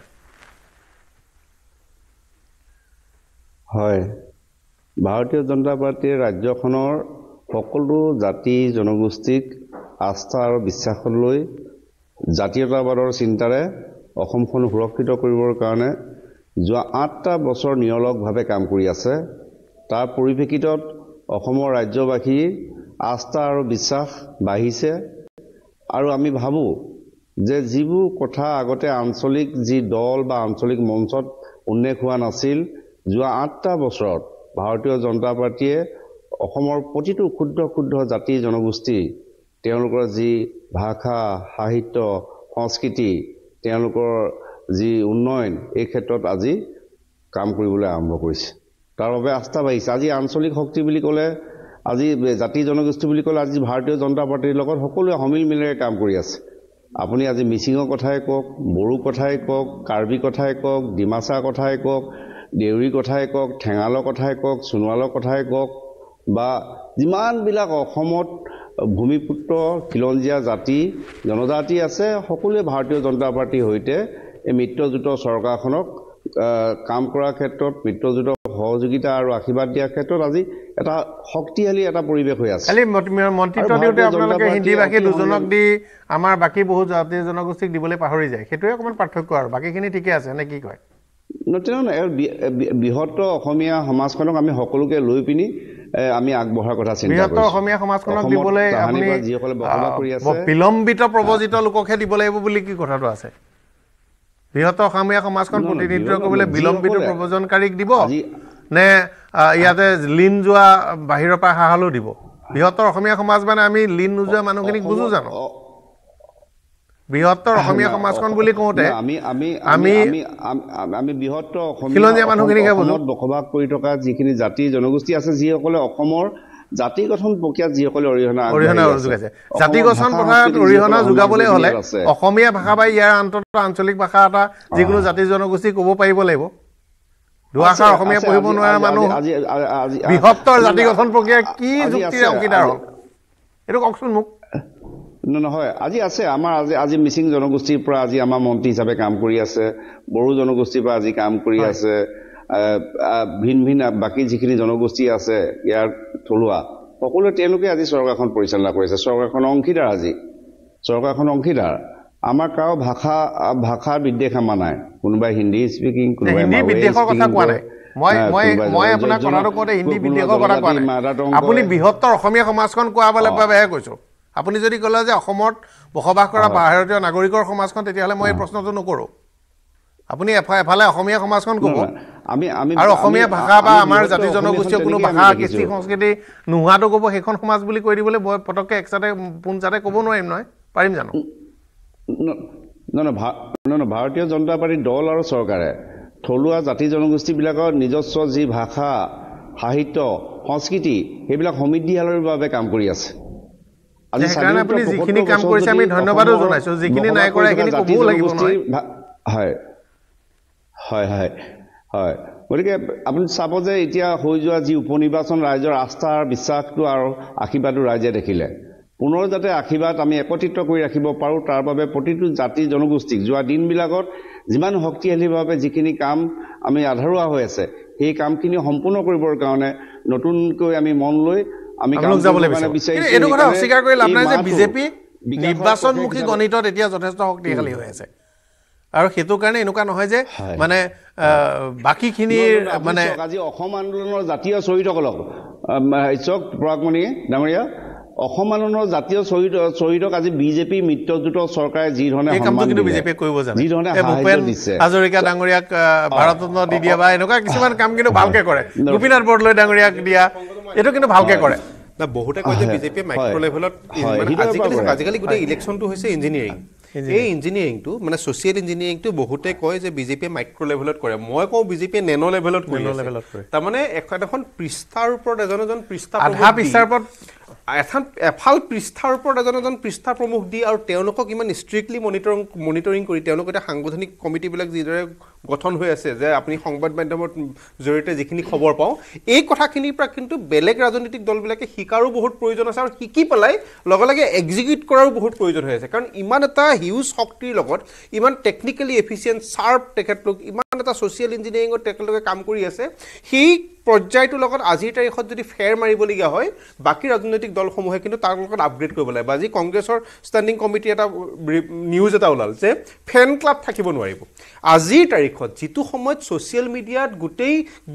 হয় ভাৰতীয় জনতা পাৰ্টীয়ে ৰাজ্যখনৰ সকলো জাতি জনগোষ্ঠীক আস্থা আৰু বিশ্বাসলৈ জাতীয়তাবাদৰ চিন্তাৰে অসমখন সুৰক্ষিত কৰিবৰ কাৰণে যোৱা 8টা বছৰ নিৰলসভাৱে কাম কৰি আছে তাৰ পৰিপ্ৰেক্ষিতত অসমৰ ৰাজ্যবাসীৰ আস্থা আৰু বিশ্বাস বাঢ়িছে আৰু আমি ভাবোঁ যে যিবোৰ কথা আগতে আঞ্চলিক যি দল বা আঞ্চলিক মঞ্চত উল্লেখ হোৱা নাছিল যোৱা 8টা বছৰত ভাৰতীয় জনতা পাৰ্টীয়ে অসমৰ প্ৰতিটো ক্ষুদ্ৰ ক্ষুদ্ৰ জাতি জনগোষ্ঠী তেওঁলোকৰ যি ভাষা সাহিত্য সংস্কৃতি তেওঁলোকৰ যি উন্নয়ন এই ক্ষেত্ৰত আজি কাম কৰিবলৈ আৰম্ভ কৰিছে তাৰ বাবে আস্থা বাঢ়িছে আজি আঞ্চলিক শক্তি বুলি ক'লে আজি জাতি জনগোষ্ঠী বুলি ক'লে আজি ভাৰতীয় জনতা পাৰ্টীৰ লগত সকলোৱে সমিল মিলেৰে কাম কৰি আছে আপুনি আজি মিচিঙৰ কথাই কওক বড়ো কথাই কওক কাৰ্বি কথাই কওক ডিমাচা কথাই কওক দেউৰী কথাই কওক ঠেঙালৰ কথাই কওক সোণোৱালৰ কথাই কওক বা যিমানবিলাক অসমত ভূমিপুত্ৰ খিলঞ্জীয়া জাতি জনজাতি আছে সকলোৱে ভাৰতীয় জনতা পাৰ্টীৰ সৈতে এই মিত্ৰজোঁটৰ চৰকাৰখনক কাম কৰাৰ ক্ষেত্ৰত মিত্ৰজোঁটক সহযোগিতা আৰু আশীৰ্বাদ দিয়াৰ ক্ষেত্ৰত আজি এটা শক্তিশালী এটা পৰিৱেশ হৈ আছে। খালি মন্ত্ৰিত্ব দিওঁতে আপোনালোকে হিন্দী ভাষী দুজনক দি আমাৰ বাকী বহুত জাতি জনগোষ্ঠীক দিবলৈ পাহৰি যায়, সেইটোৱে অকণমান পাৰ্থক্য আৰু বাকীখিনি ঠিকে আছে নে কি কয়? নহয়, বৃহত্তৰ অসমীয়া সমাজখনক আমি সকলোকে লৈ পিনি আমি আগবঢ়াৰ কথা চিন্তা কৰিছোঁ। বৃহত্তৰ অসমীয়া সমাজখনক দিবলৈ আপুনি যিসকলে বসবাস কৰি আছে বিলম্বিত প্ৰব্ৰজিত লোককহে দিব লাগিব বুলি কি কথাটো আছে? বৃহত্তৰ অসমীয়া সমাজখন প্ৰতিনিধিত্ব কৰিবলৈ বিলম্বিত প্ৰব্ৰজনকাৰীক দিব নে ইয়াতে লীন যোৱা বাহিৰৰ পৰা হাহালো দিব? বৃহত্তৰ অসমীয়া সমাজ মানে আমি লীন নোযোৱা মানুহখিনিক বুজো জানো? বৃহত্তৰ অসমীয়া সমাজখন বুলি কওঁতে আমি বৃহত্তৰ অসমীয়া মানুহখিনিকে বসবাস কৰি থকা যিখিনি জাতি জনগোষ্ঠী আছে, যিসকলে অসমৰ জাতি গঠন প্ৰক্ৰিয়াত যিসকলে অৰিহণা যোগাইছে। জাতি গঠন প্ৰক্ৰিয়াত অৰিহণা যোগাবলৈ হ'লে অসমীয়া ভাষা বা ইয়াৰ অন্তত আঞ্চলিক ভাষা এটা যিকোনো জাতি জনগোষ্ঠী ক'ব পাৰিব লাগিব। দুআষাৰ অসমীয়া পঢ়িব নোৱাৰা মানুহ বৃহত্তৰ জাতি গঠন প্ৰক্ৰিয়া কি যুক্তিৰে অংশীদাৰ হ'ল এইটো কওকচোন মোক। নহয়, আজি আছে আমাৰ আজি মিচিং জনগোষ্ঠীৰ পৰা আজি আমাৰ মন্ত্ৰী হিচাপে কাম কৰি আছে, বড়ো জনগোষ্ঠীৰ পৰা আজি কাম কৰি আছে, ভিন ভিন বাকী যিখিনি জনগোষ্ঠী আছে ইয়াৰ থলুৱা সকলোৱে তেওঁলোকে আজি চৰকাৰখন পৰিচালনা কৰিছে। চৰকাৰখন অংশীদাৰ, আজি চৰকাৰখন অংশীদাৰ। আমাৰ কাৰো ভাষাৰ বিদ্বেষ আমাৰ নাই। কোনোবাই হিন্দী স্পিকিং, কোনোবাই বিদ্বেষৰ কথা কোৱা নাই। মই আপোনাৰ কথাটো কওঁতে হিন্দী বিদ্বেষৰ কথা কোৱা নাই। আপুনি বৃহত্তৰ অসমীয়া সমাজখন কোৱা বাবেহে কৈছোঁ। আপুনি যদি ক'লে যে অসমত বসবাস কৰা ভাৰতীয় নাগৰিকৰ সমাজখন, তেতিয়াহ'লে মই এই প্ৰশ্নটো নকৰোঁ। আপুনি এফালে অসমীয়া সমাজখন ক'ব আৰু অসমীয়া ভাষা বা আমাৰ জাতি জনগোষ্ঠীয় কোনো ভাষা কৃষ্টি সংস্কৃতি নোহোৱাটো ক'ব, সেইখন সমাজ বুলি কৈ দিবলৈ মই পটককৈ একচাতে পোনচাতে ক'ব নোৱাৰিম নহয়, পাৰিম জানো? নহয়, ভাৰতীয় জনতা পাৰ্টী দল আৰু চৰকাৰে থলুৱা জাতি জনগোষ্ঠীবিলাকৰ নিজস্ব যি ভাষা, সাহিত্য, সংস্কৃতি সেইবিলাক সমৃদ্ধিশালৰ বাবে কাম কৰি আছে। সেইকাৰণে আপুনি যিখিনি কাম কৰিছে আমি ধন্যবাদো জনাইছোঁ, যিখিনি নাই কৰা সেইখিনি ক'বও লাগিব নহয়। হয় হয় হয় হয় গতিকে আপুনি চাব যে এতিয়া হৈ যোৱা যি উপনিৰ্বাচন ৰাইজৰ আস্থাৰ বিশ্বাসটো আৰু আশীৰ্বাদো ৰাইজে দেখিলে। পুনৰ যাতে আশীৰ্বাদ আমি একত্ৰিত কৰি ৰাখিব পাৰোঁ, তাৰ বাবে প্ৰতিটো জাতি জনগোষ্ঠীক যোৱা দিনবিলাকত যিমান শক্তিশালীভাৱে যিখিনি কাম আমি আধৰুৱা হৈ আছে, সেই কামখিনি সম্পূৰ্ণ কৰিবৰ কাৰণে নতুনকৈ আমি মন লৈ আমি এইটো কথা অস্বীকাৰ কৰি লাভ নাই যে বিজেপি নিৰ্বাচনমুখী গণিতত এতিয়া যথেষ্ট শক্তিশালী হৈ আছে। আৰু সেইটো কাৰণে এনেকুৱা নহয় যে মানে বাকীখিনিৰ মানে আজি অসম আন্দোলনৰ জাতীয় শ্বহীদসকলক চক পৰাগমণি ডাঙৰীয়া, অসম আন্দোলনৰ জাতীয় শ্বহীদক আজি বিজেপি মিত্ৰজোঁটৰ চৰকাৰে যি ধৰণে বিজেপিয়ে কৰিব জানে, ভূপেন হাজৰিকা ডাঙৰীয়াক ভাৰতৰত্ন দি দিয়া বা এনেকুৱা কিছুমান কাম কিন্তু ভালকে কৰে, গোপীনাথ বৰদলৈ ডাঙৰীয়াক দিয়া এইটো কিন্তু ভালকে কৰে। বহুতে কয় যে বিজেপিয়ে মাইক্ৰ' লেভেলত আজিকালি গোটেই ইলেকশ্যনটো হৈছে ইঞ্জিনিয়াৰিং। এই ইঞ্জিনিয়াৰিংটো মানে ছ'চিয়েল ইঞ্জিনিয়াৰিংটো বহুতে কয় যে বিজেপিয়ে মাইক্ৰ' লেভেলত কৰে, মই কওঁ বিজেপিয়ে নেন' লেভেলত কৰে। তাৰমানে এখন পৃষ্ঠাৰ ওপৰত এজন পৃষ্ঠা এফাল পৃষ্ঠাৰ ওপৰত এজন পৃষ্ঠা প্ৰমুখ দি আৰু তেওঁলোকক ইমান ষ্ট্ৰিক্টলি মনিটৰিং কৰি তেওঁলোক এতিয়া সাংগঠনিক কমিটিবিলাক যিদৰে গঠন হৈ আছে, যে আপুনি সংবাদ মাধ্যমৰ জৰিয়তে যিখিনি খবৰ পাওঁ, এই কথাখিনিৰ পৰা কিন্তু বেলেগ ৰাজনৈতিক দলবিলাকে শিকাৰো বহুত প্ৰয়োজন আছে আৰু শিকি পেলাই লগে লগে এক্সিকিউট কৰাৰো বহুত প্ৰয়োজন হৈ আছে। কাৰণ ইমান এটা হিউজ শক্তিৰ লগত ইমান টেকনিকেলি এফিচিয়েণ্ট শ্বাৰ্প তেখেতলোক ইমান এটা ছ'চিয়েল ইঞ্জিনিয়াৰিঙত তেখেতলোকে কাম কৰি আছে, সেই পৰ্যায়টোৰ লগত আজিৰ তাৰিখত যদি ফেৰ মাৰিবলগীয়া হয়, বাকী ৰাজনৈতিক দলসমূহে কিন্তু তাৰ লগত আপগ্ৰেড কৰিব লাগিব। আজি কংগ্ৰেছৰ ষ্টেণ্ডিং কমিটি এটা নিউজ এটা ওলাল যে ফেন ক্লাব থাকিব নোৱাৰিব। আজিৰ তাৰিখত যিটো সময়ত ছ'চিয়েল মিডিয়াত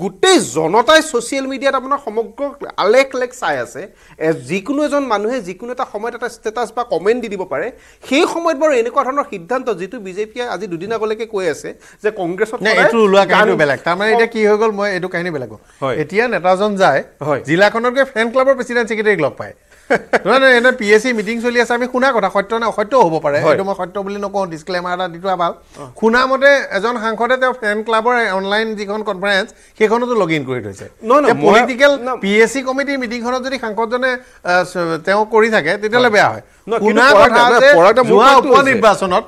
গোটেই জনতাই ছ'চিয়েল মিডিয়াত আপোনাৰ সমগ্ৰ আলেখ চাই আছে, যিকোনো এজন মানুহে যিকোনো এটা সময়ত এটা ষ্টেটাছ বা কমেণ্ট দি দিব পাৰে, সেই সময়ত বাৰু এনেকুৱা ধৰণৰ সিদ্ধান্ত যিটো বিজেপিয়ে আজি দুদিন আগলৈকে কৈ আছে যে কংগ্ৰেছত বেলেগ, তাৰমানে এতিয়া কি হৈ গ'ল, মই এইটো কাহিনী বেলেগ। এতিয়া নেতাজন যায় জিলাখনত গৈ ফেন ক্লাবৰ প্ৰেচিডেণ্ট ছেক্ৰেটাৰীক লগ পায়, এনে PSC মিটিং চলি আছে, আমি শুনা কথা সত্য নে অসত্যও হ'ব পাৰে, এইটো মই সত্য বুলি নকওঁ, ডিছক্লেমাৰ এটা দি থোৱা ভাল। শুনা মতে এজন সাংসদে তেওঁ ফেন ক্লাবৰ অনলাইন যিখন কনফাৰেঞ্চ সেইখনতো লগ ইন কৰি থৈছে। পলিটিকেল PSC কমিটিৰ মিটিংখনত যদি সাংসদজনে তেওঁ কৰি থাকে তেতিয়াহ'লে বেয়া হয়। শুনা কথা যে যোৱা উপনিৰ্বাচনত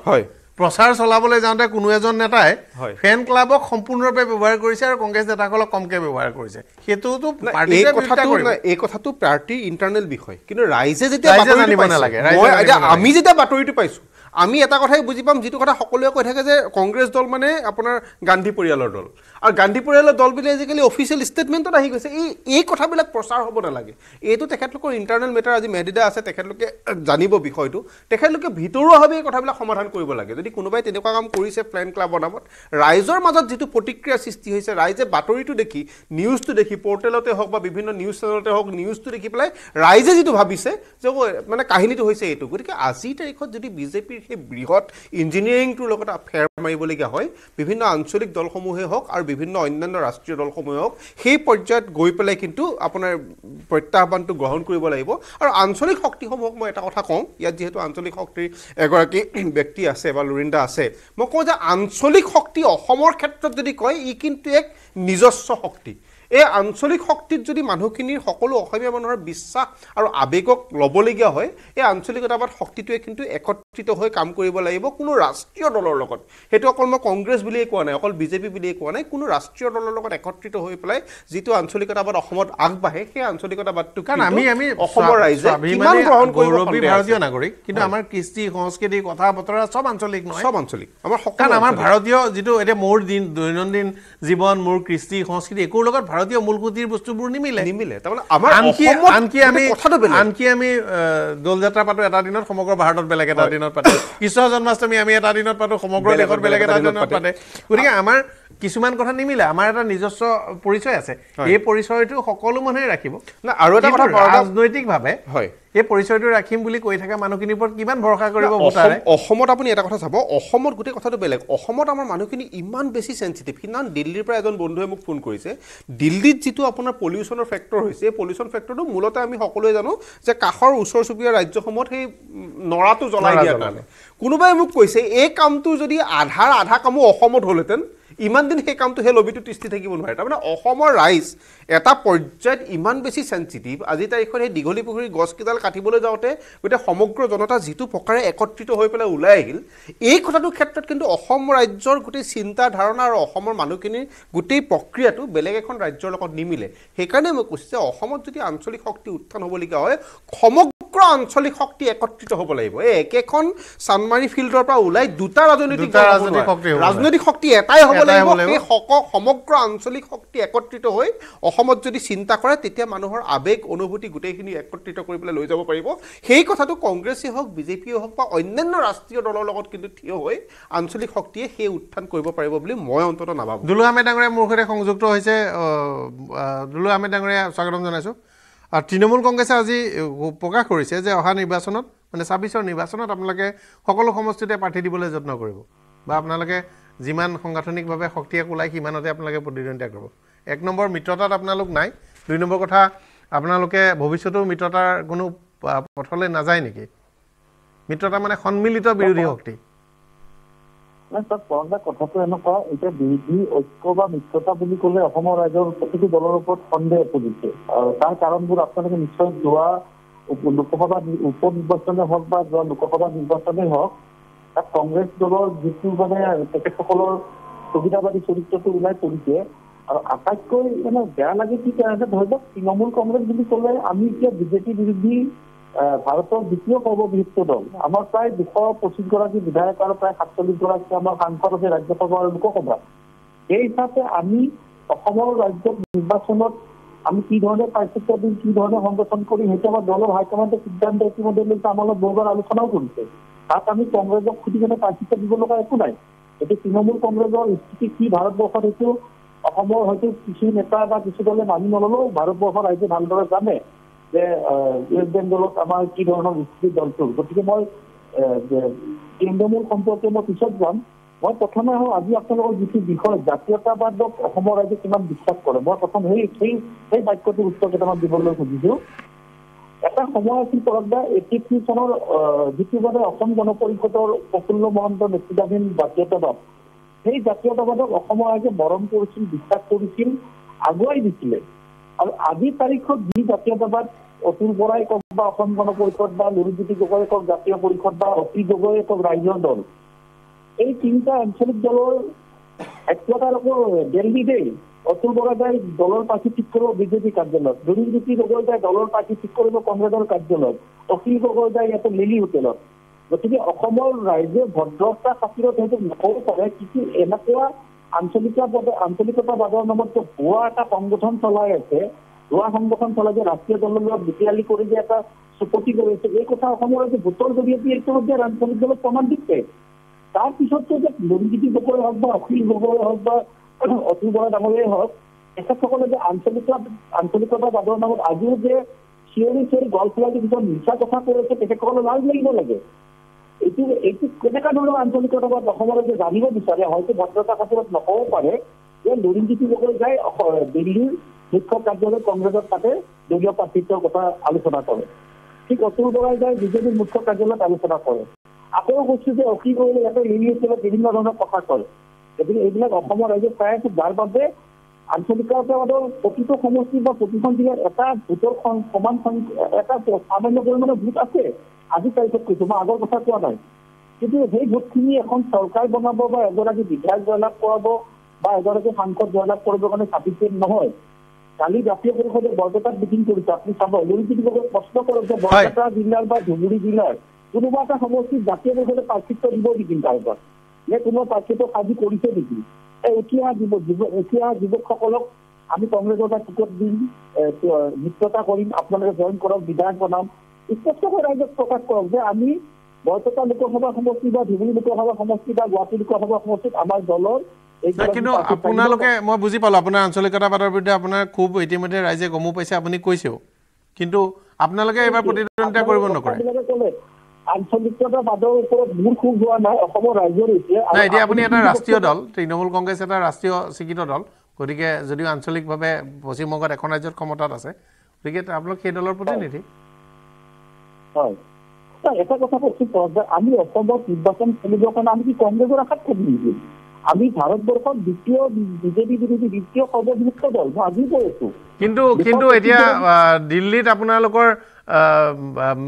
প্ৰচাৰ চলাবলৈ যাওঁতে কোনো এজন নেতাই ফেন ক্লাবক সম্পূৰ্ণৰূপে ব্যৱহাৰ কৰিছে আৰু কংগ্ৰেছ নেতাসকলক কমকৈ ব্যৱহাৰ কৰিছে, সেইটোতো এই কথাটো পাৰ্টিৰ ইণ্টাৰনেল বিষয়। কিন্তু ৰাইজে যেতিয়া জানিব নালাগে, আমি যেতিয়া বাতৰিটো পাইছোঁ, আমি এটা কথাই বুজি পাম যিটো কথা সকলোৱে কৈ থাকে যে কংগ্ৰেছ দল মানে আপোনাৰ গান্ধী পৰিয়ালৰ দল আৰু গান্ধী পৰিয়ালৰ দল বুলি আজিকালি অফিচিয়েল ষ্টেটমেণ্টত আহি গৈছে এই কথাবিলাক প্ৰচাৰ হ'ব নালাগে এইটো তেখেতলোকৰ ইণ্টাৰনেল মেটাৰ আজি মেডিদা আছে তেখেতলোকে জানিব বিষয়টো তেখেতলোকে ভিতৰুৱাভাৱে এই কথাবিলাক সমাধান কৰিব লাগে যদি কোনোবাই তেনেকুৱা কাম কৰিছে ফ্ৰেণ্ড ক্লাবৰ নামত ৰাইজৰ মাজত যিটো প্ৰতিক্ৰিয়া সৃষ্টি হৈছে ৰাইজে বাতৰিটো দেখি নিউজটো দেখি পৰ্টেলতে হওক বা বিভিন্ন নিউজ চেনেলতে হওক নিউজটো দেখি পেলাই ৰাইজে যিটো ভাবিছে যে মানে কাহিনীটো হৈছে এইটো গতিকে আজিৰ তাৰিখত যদি বিজেপিৰ সেই বৃহৎ ইঞ্জিনিয়াৰিংটোৰ লগত ফেৰ মাৰিবলগীয়া হয় বিভিন্ন আঞ্চলিক দলসমূহে হওক আৰু বিভিন্ন অন্যান্য ৰাষ্ট্ৰীয় দলসমূহে হওক সেই পৰ্যায়ত গৈ পেলাই কিন্তু আপোনাৰ প্ৰত্যাহ্বানটো গ্ৰহণ কৰিব লাগিব আৰু আঞ্চলিক শক্তিসমূহক মই এটা কথা কওঁ ইয়াত যিহেতু আঞ্চলিক শক্তিৰ এগৰাকী ব্যক্তি আছে বা লুৰিন্দা আছে মই কওঁ যে আঞ্চলিক শক্তি অসমৰ ক্ষেত্ৰত যদি কয় ই কিন্তু এক নিজস্ব শক্তি এই আঞ্চলিক শক্তিত যদি মানুহখিনিৰ সকলো অসমীয়া মানুহৰ বিশ্বাস আৰু আৱেগক ল'বলগীয়া হয় এই আঞ্চলিকতাবাদ শক্তিটোৱে কিন্তু একত্ৰিত হৈ কাম কৰিব লাগিব কোনো ৰাষ্ট্ৰীয় দলৰ লগত সেইটো অকল মই কংগ্ৰেছ বুলিয়ে কোৱা নাই অকল বিজেপি বুলিয়ে কোৱা নাই কোনো ৰাষ্ট্ৰীয় দলৰ লগত একত্ৰিত হৈ পেলাই যিটো আঞ্চলিকতাবাদ অসমত আগবাঢ়ে সেই আঞ্চলিকতাবাদটো কাৰণ আমি অসমৰ ৰাইজে কিমান গ্ৰহণ কৰিব ভাৰতীয় নাগৰিক কিন্তু আমাৰ কৃষ্টি সংস্কৃতি কথা বতৰা চব আঞ্চলিক নহয় সব আঞ্চলিক আমাৰ কাৰণ আমাৰ ভাৰতীয় যিটো এতিয়া মোৰ দৈনন্দিন জীৱন মোৰ কৃষ্টি সংস্কৃতি একোৰ লগত ভাৰতীয় মূলসুঁতিৰ বস্তুবোৰ নিমিলে তাৰমানে আমাৰ আনকি আমি দৌল যাত্ৰা পাতো এটা দিনত সমগ্ৰ ভাৰতত বেলেগ এটা দিনত পাতো কৃষ্ণ জন্মাষ্টমী আমি এটা দিনত পাতো সমগ্ৰ দেশত বেলেগ এটা দিনত পাতে গতিকে আমাৰ কিছুমান কথা নিমিলে আমাৰ এটা নিজস্ব পৰিচয় আছে এই পৰিচয়টো সকলো মানুহে ৰাখিব আৰু এটা কথা ৰাজনৈতিকভাৱে হয় এই পৰিচয়টো ৰাখিম বুলি কৈ থকা মানুহখিনিৰ ওপৰত কিমান ভৰসা কৰিব ভোটাৰে অসমত আপুনি এটা কথা চাব অসমত গোটেই কথাটো বেলেগ অসমত আমাৰ মানুহখিনি ইমান বেছি চেঞ্চিটিভ সিদিনা দিল্লীৰ পৰা এজন বন্ধুৱে মোক ফোন কৰিছে দিল্লীত যিটো আপোনাৰ পলিউশ্যনৰ ফেক্টৰ হৈছে এই পলিউশ্যন ফেক্টৰটো মূলতে আমি সকলোৱে জানো যে কাষৰ ওচৰ চুবুৰীয়া ৰাজ্যসমূহত সেই নৰাটো জ্বলাই দিয়াৰ কাৰণে কোনোবাই মোক কৈছে এই কামটো যদি আধা কামো অসমত হ'লহেঁতেন ইমান দিন সেই কামটো সেই লবিটো তিষ্ঠি থাকিব নোৱাৰে তাৰমানে অসমৰ ৰাইজ এটা পৰ্যায়ত ইমান বেছি চেঞ্চিটিভ আজি তাৰিখত সেই দীঘলী পুখুৰী গছকেইডাল কাটিবলৈ যাওঁতে গোটেই সমগ্ৰ জনতা যিটো প্ৰকাৰে একত্ৰিত হৈ পেলাই ওলাই আহিল এই কথাটোৰ ক্ষেত্ৰত কিন্তু অসম ৰাজ্যৰ গোটেই চিন্তা ধাৰণা আৰু অসমৰ মানুহখিনিৰ গোটেই প্ৰক্ৰিয়াটো বেলেগ এখন ৰাজ্যৰ লগত নিমিলে সেইকাৰণে মই কৈছোঁ যে অসমত যদি আঞ্চলিক শক্তি উত্থান হ'বলগীয়া হয় সমগ্ৰ আঞ্চলিক শক্তি একত্ৰিত হ'ব লাগিব এই একেখন চানমাৰী ফিল্ডৰ পৰা ওলাই দুটা ৰাজনৈতিক শক্তি এটাই হ'ব লাগিব সেই সমগ্ৰ আঞ্চলিক শক্তি একত্ৰিত হৈ অসমত যদি চিন্তা কৰে তেতিয়া মানুহৰ আৱেগ অনুভূতি গোটেইখিনি একত্ৰিত কৰি পেলাই লৈ যাব পাৰিব সেই কথাটো কংগ্ৰেছেই হওক বিজেপিয়ে হওক বা অন্যান্য ৰাষ্ট্ৰীয় দলৰ লগত কিন্তু থিয় হৈ আঞ্চলিক শক্তিয়ে সেই উত্থান কৰিব পাৰিব বুলি মই অন্ততঃ নাভাবোঁ দুলু আহমেদ ডাঙৰীয়া মোৰ সৈতে সংযুক্ত হৈছে দুলু আহমেদ ডাঙৰীয়া স্বাগতম জনাইছোঁ আৰু তৃণমূল কংগ্ৰেছে আজি প্ৰকাশ কৰিছে যে অহা নিৰ্বাচনত মানে ২৬ৰ নিৰ্বাচনত আপোনালোকে সকলো সমষ্টিতে প্ৰাৰ্থী দিবলৈ যত্ন কৰিব বা আপোনালোকে যিমান সাংগঠনিকভাৱে শক্তিয়ে ওলাই সিমানতে আপোনালোকে প্ৰতিদ্বন্দ্বিতা কৰিব ১ নম্বৰ মিত্ৰতাত আপোনালোক নাই ২ নম্বৰ কথা আপোনালোকে ভৱিষ্যতেও মিত্ৰতাৰ কোনো পথলৈ নাযায় নেকি মিত্ৰতা মানে সন্মিলিত বিৰোধী শক্তি কথাটো এনেকুৱা এতিয়া বিৰোধী ঐক্য বা মিত্ৰতা বুলি ক'লে অসমৰ ৰাইজৰ প্ৰতিটো দলৰ ওপৰত সন্দেহ উপজিছে তাৰ কাৰণবোৰ আপোনালোকে নিশ্চয় যোৱা লোকসভা উপ নিৰ্বাচনে হওক বা যোৱা লোকসভা নিৰ্বাচনেই হওক তাত কংগ্ৰেছ দলৰ যিটো মানে তেখেতসকলৰ সুবিধাবাদী চৰিত্ৰটো ওলাই পৰিছে আৰু আটাইতকৈ মানে বেয়া লাগে কি কাৰণে ধৰি লওক তৃণমূল কংগ্ৰেছ বুলি ক'লে আমি এতিয়া বিজেপি বিৰোধী ভাৰতৰ দ্বিতীয় সৰ্ববৃহৎ দল আমাৰ প্ৰায় ২২৫গৰাকী বিধায়ক আৰু প্ৰায় ৪৭গৰাকী আমাৰ সাংসদ আছে ৰাজ্যসভা আৰু লোকসভা সেই হিচাপে আমি অসমৰ ৰাজ্যত নিৰ্বাচনত আমি কি ধৰণে পাৰ্থক্য দিম কি ধৰণে সংগঠন কৰিম সেইটো আমাৰ দলৰ হাইকমাণ্ডে সিদ্ধান্ত ইতিমধ্যে লৈছে আমাৰ লগত বহুবাৰ আলোচনাও কৰিছে তাত আমি কংগ্ৰেছক খুটি কেনে পাৰ্থক্য দিব লগা একো নাই এইটো তৃণমূল কংগ্ৰেছৰ স্থিতি কি ভাৰতবৰ্ষত এইটো অসমৰ হয়তো কিছু নেতা বা কিছু দলে মানি নললেও ভাৰতবৰ্ষৰ ৰাইজে ভালদৰে জানে যে ৱেষ্ট বেংগলত আমাৰ কি ধৰণৰ স্থিতি দলটোৰ গতিকে মই তৃণমূল সম্পৰ্কে মই পিছত যাম মই প্ৰথমে আজি আপোনালোকৰ যিটো বিষয় জাতীয়তাবাদক অসমৰ ৰাইজে কিমান বিশ্বাস কৰে মই প্ৰথম সেই বাক্যটোৰ উত্তৰ কেইটামান দিবলৈ খুজিছোঁ এটা সময় আছিল পৰদা 83 চনৰ যিটো মানে অসম গণ পৰিষদৰ প্ৰফুল্ল মহন্ত নেতৃত্বাধীন জাতীয়তাবাদ সেই জাতীয়তাবাদক অসমৰ ৰাইজে মৰম কৰিছিল বিশ্বাস কৰিছিল আগুৱাই দিছিলে আৰু আজিৰ তাৰিখত যি জাতীয়তাবাদ অতুল বৰাই কওক বা অসম গণ পৰিষদ বা লুৰিজ্যোতি গগৈয়ে কওক জাতীয় পৰিষদ বা অতি গগৈয়ে কওক ৰাইজৰ দল এই তিনিটা আঞ্চলিক দলৰ একতাৰকো দিল্লী দেই অতুল বৰাই যায় দলৰ প্ৰাৰ্থী ঠিক কৰিব বিজেপি কাৰ্যালয়ত লুৰিজ্যোতি গগৈ যায় দলৰ প্ৰাৰ্থী ঠিক কৰিব কংগ্ৰেছৰ কাৰ্যালয়ত অখিল গগৈ যায় ইয়াতে লিলি হোটেলত গতিকে অসমৰ ৰাইজে ভদ্ৰতা খাতিৰত হয়তো নকব পাৰে, কিন্তু এনেকুৱা আঞ্চলিকতাবাদৰ নামত ভুৱা এটা সংগঠন চলাই আছে, ভুৱা সংগঠন চলাই যে ৰাষ্ট্ৰীয় দলৰ লগত বিতিয়ালি কৰি যে এটা চুপতি কৰিছে, এই কথা অসমৰ ৰাইজে ভোটৰ জৰিয়তে ইতিমধ্যে আঞ্চলিক দলত প্ৰমাণ দিছে। তাৰ পিছততো যে লুৰিজ্যোতি গগৈ হওক বা অখিল গগৈ হওক বা অতুল বৰা ডাঙৰীয়াই হওক, তেখেতসকলে যে আঞ্চলিকতাবাদৰ নামত আজিও যে চিঞৰি গল্প লাগে কিছুমান মিছা কথা কৈ আছে, তেখেতসকলে লাজ লাগিব লাগে। এইটো কেনেকুৱা ধৰণৰ আঞ্চলিকতাবাদ অসমৰ যে জানিব বিচাৰে, হয়তো ভদ্ৰতা খাতিৰত নকব পাৰে যে লুৰিজ্যোতি গগৈ যাই দিল্লীৰ মুখ্য কাৰ্যালয় কংগ্ৰেছৰ তাতে দলীয় প্ৰাৰ্থিত্বৰ কথা আলোচনা কৰে, ঠিক অতুল বৰাই যাই বিজেপিৰ মুখ্য কাৰ্যালয়ত আলোচনা কৰে। আকৌ কৈছো যে অখিল গগৈ ইয়াতে ইউনিভাৰ্চিটিত বিভিন্ন ধৰণৰ কথা কৰে। গতিকে এইবিলাক অসমৰ ৰাইজে চাই আছে, যাৰ বাবে আঞ্চলিকতাবাদৰ প্ৰতিটো সমষ্টি বা প্ৰতিখন জিলাত এটা ভোটৰ সমান এটা সামান্য পৰিমাণৰ ভোট আছে। আজি তাৰিখত কৈছো, মই আগৰ কথা কোৱা নাই, কিন্তু সেই ভোটখিনি এখন চৰকাৰ বনাব বা এগৰাকী বিধায়ক জয়লাভ কৰাব বা এগৰাকী সাংসদ জয়লাভ কৰিবৰ কাৰণে চাফিচিয়েণ্ট নহয়। কালি জাতীয় পৰিষদে বৰপেটাত মিটিং কৰিছে, আপুনি চাব, লুৰিজ্যোতি গগৈক প্ৰশ্ন কৰক যে বৰপেটা জিলাৰ বা ধুবুৰী জিলাৰ কোনোবা এটা সমষ্টিত জাতীয় পৰিষদে প্ৰাৰ্থিত্ব দিব নেকি, কাৰোবাৰ নে কোনোবা প্ৰাৰ্থিত্ব সাজি কৰিছে নেকি? উঠি অহা যুৱকসকলক আমি কংগ্ৰেছৰ এটা টিকট দিম, মিত্ৰতা কৰিম, আপোনালোকে জইন কৰক, বিধায়ক বনাম, স্পষ্টকৈ ৰাইজক প্ৰকাশ কৰক যে আমি বৰপেটা লোকসভা সমষ্টি বা ধুবুৰী লোকসভা সমষ্টি বা গুৱাহাটী লোকসভা সমষ্টিত আমাৰ দলৰ। কিন্তু আপোনালোকে, মই বুজি পালোঁ আপোনাৰ আঞ্চলিকতাবাদৰ বিৰুদ্ধে আপোনাৰ খুব ইতিমধ্যে ৰাইজে গমো পাইছে, আপুনি কৈছেও, কিন্তু আপোনালোকে এইবাৰ প্ৰতিদ্বন্দ্বিতা কৰিব নকৰে? আঞ্চলিকতাবাদৰ ওপৰত মোৰ খুব হোৱা নাই, অসমৰ ৰাইজৰ হৈছে। এতিয়া আপুনি এটা ৰাষ্ট্ৰীয় দল, তৃণমূল কংগ্ৰেছ এটা ৰাষ্ট্ৰীয় স্বীকৃত দল, গতিকে যদিও আঞ্চলিকভাৱে পশ্চিমবংগত এখন ৰাজ্যত ক্ষমতাত আছে, গতিকে আপোনালোক সেই দলৰ প্ৰতিনিধি। হয়, এটা কথা কৈছো যে আমি অসমত নিৰ্বাচন খেলিবৰ কাৰণে আমি কি কংগ্ৰেছৰ আশাত খেলি নিদিম? আমি ভাৰতবৰ্ষত দ্বিতীয় বিজেপি বিৰোধী দ্বিতীয় সৰ্ববৃহৎ দল, মই আজি কৈ আছো। কিন্তু এতিয়া দিল্লীত আপোনালোকৰ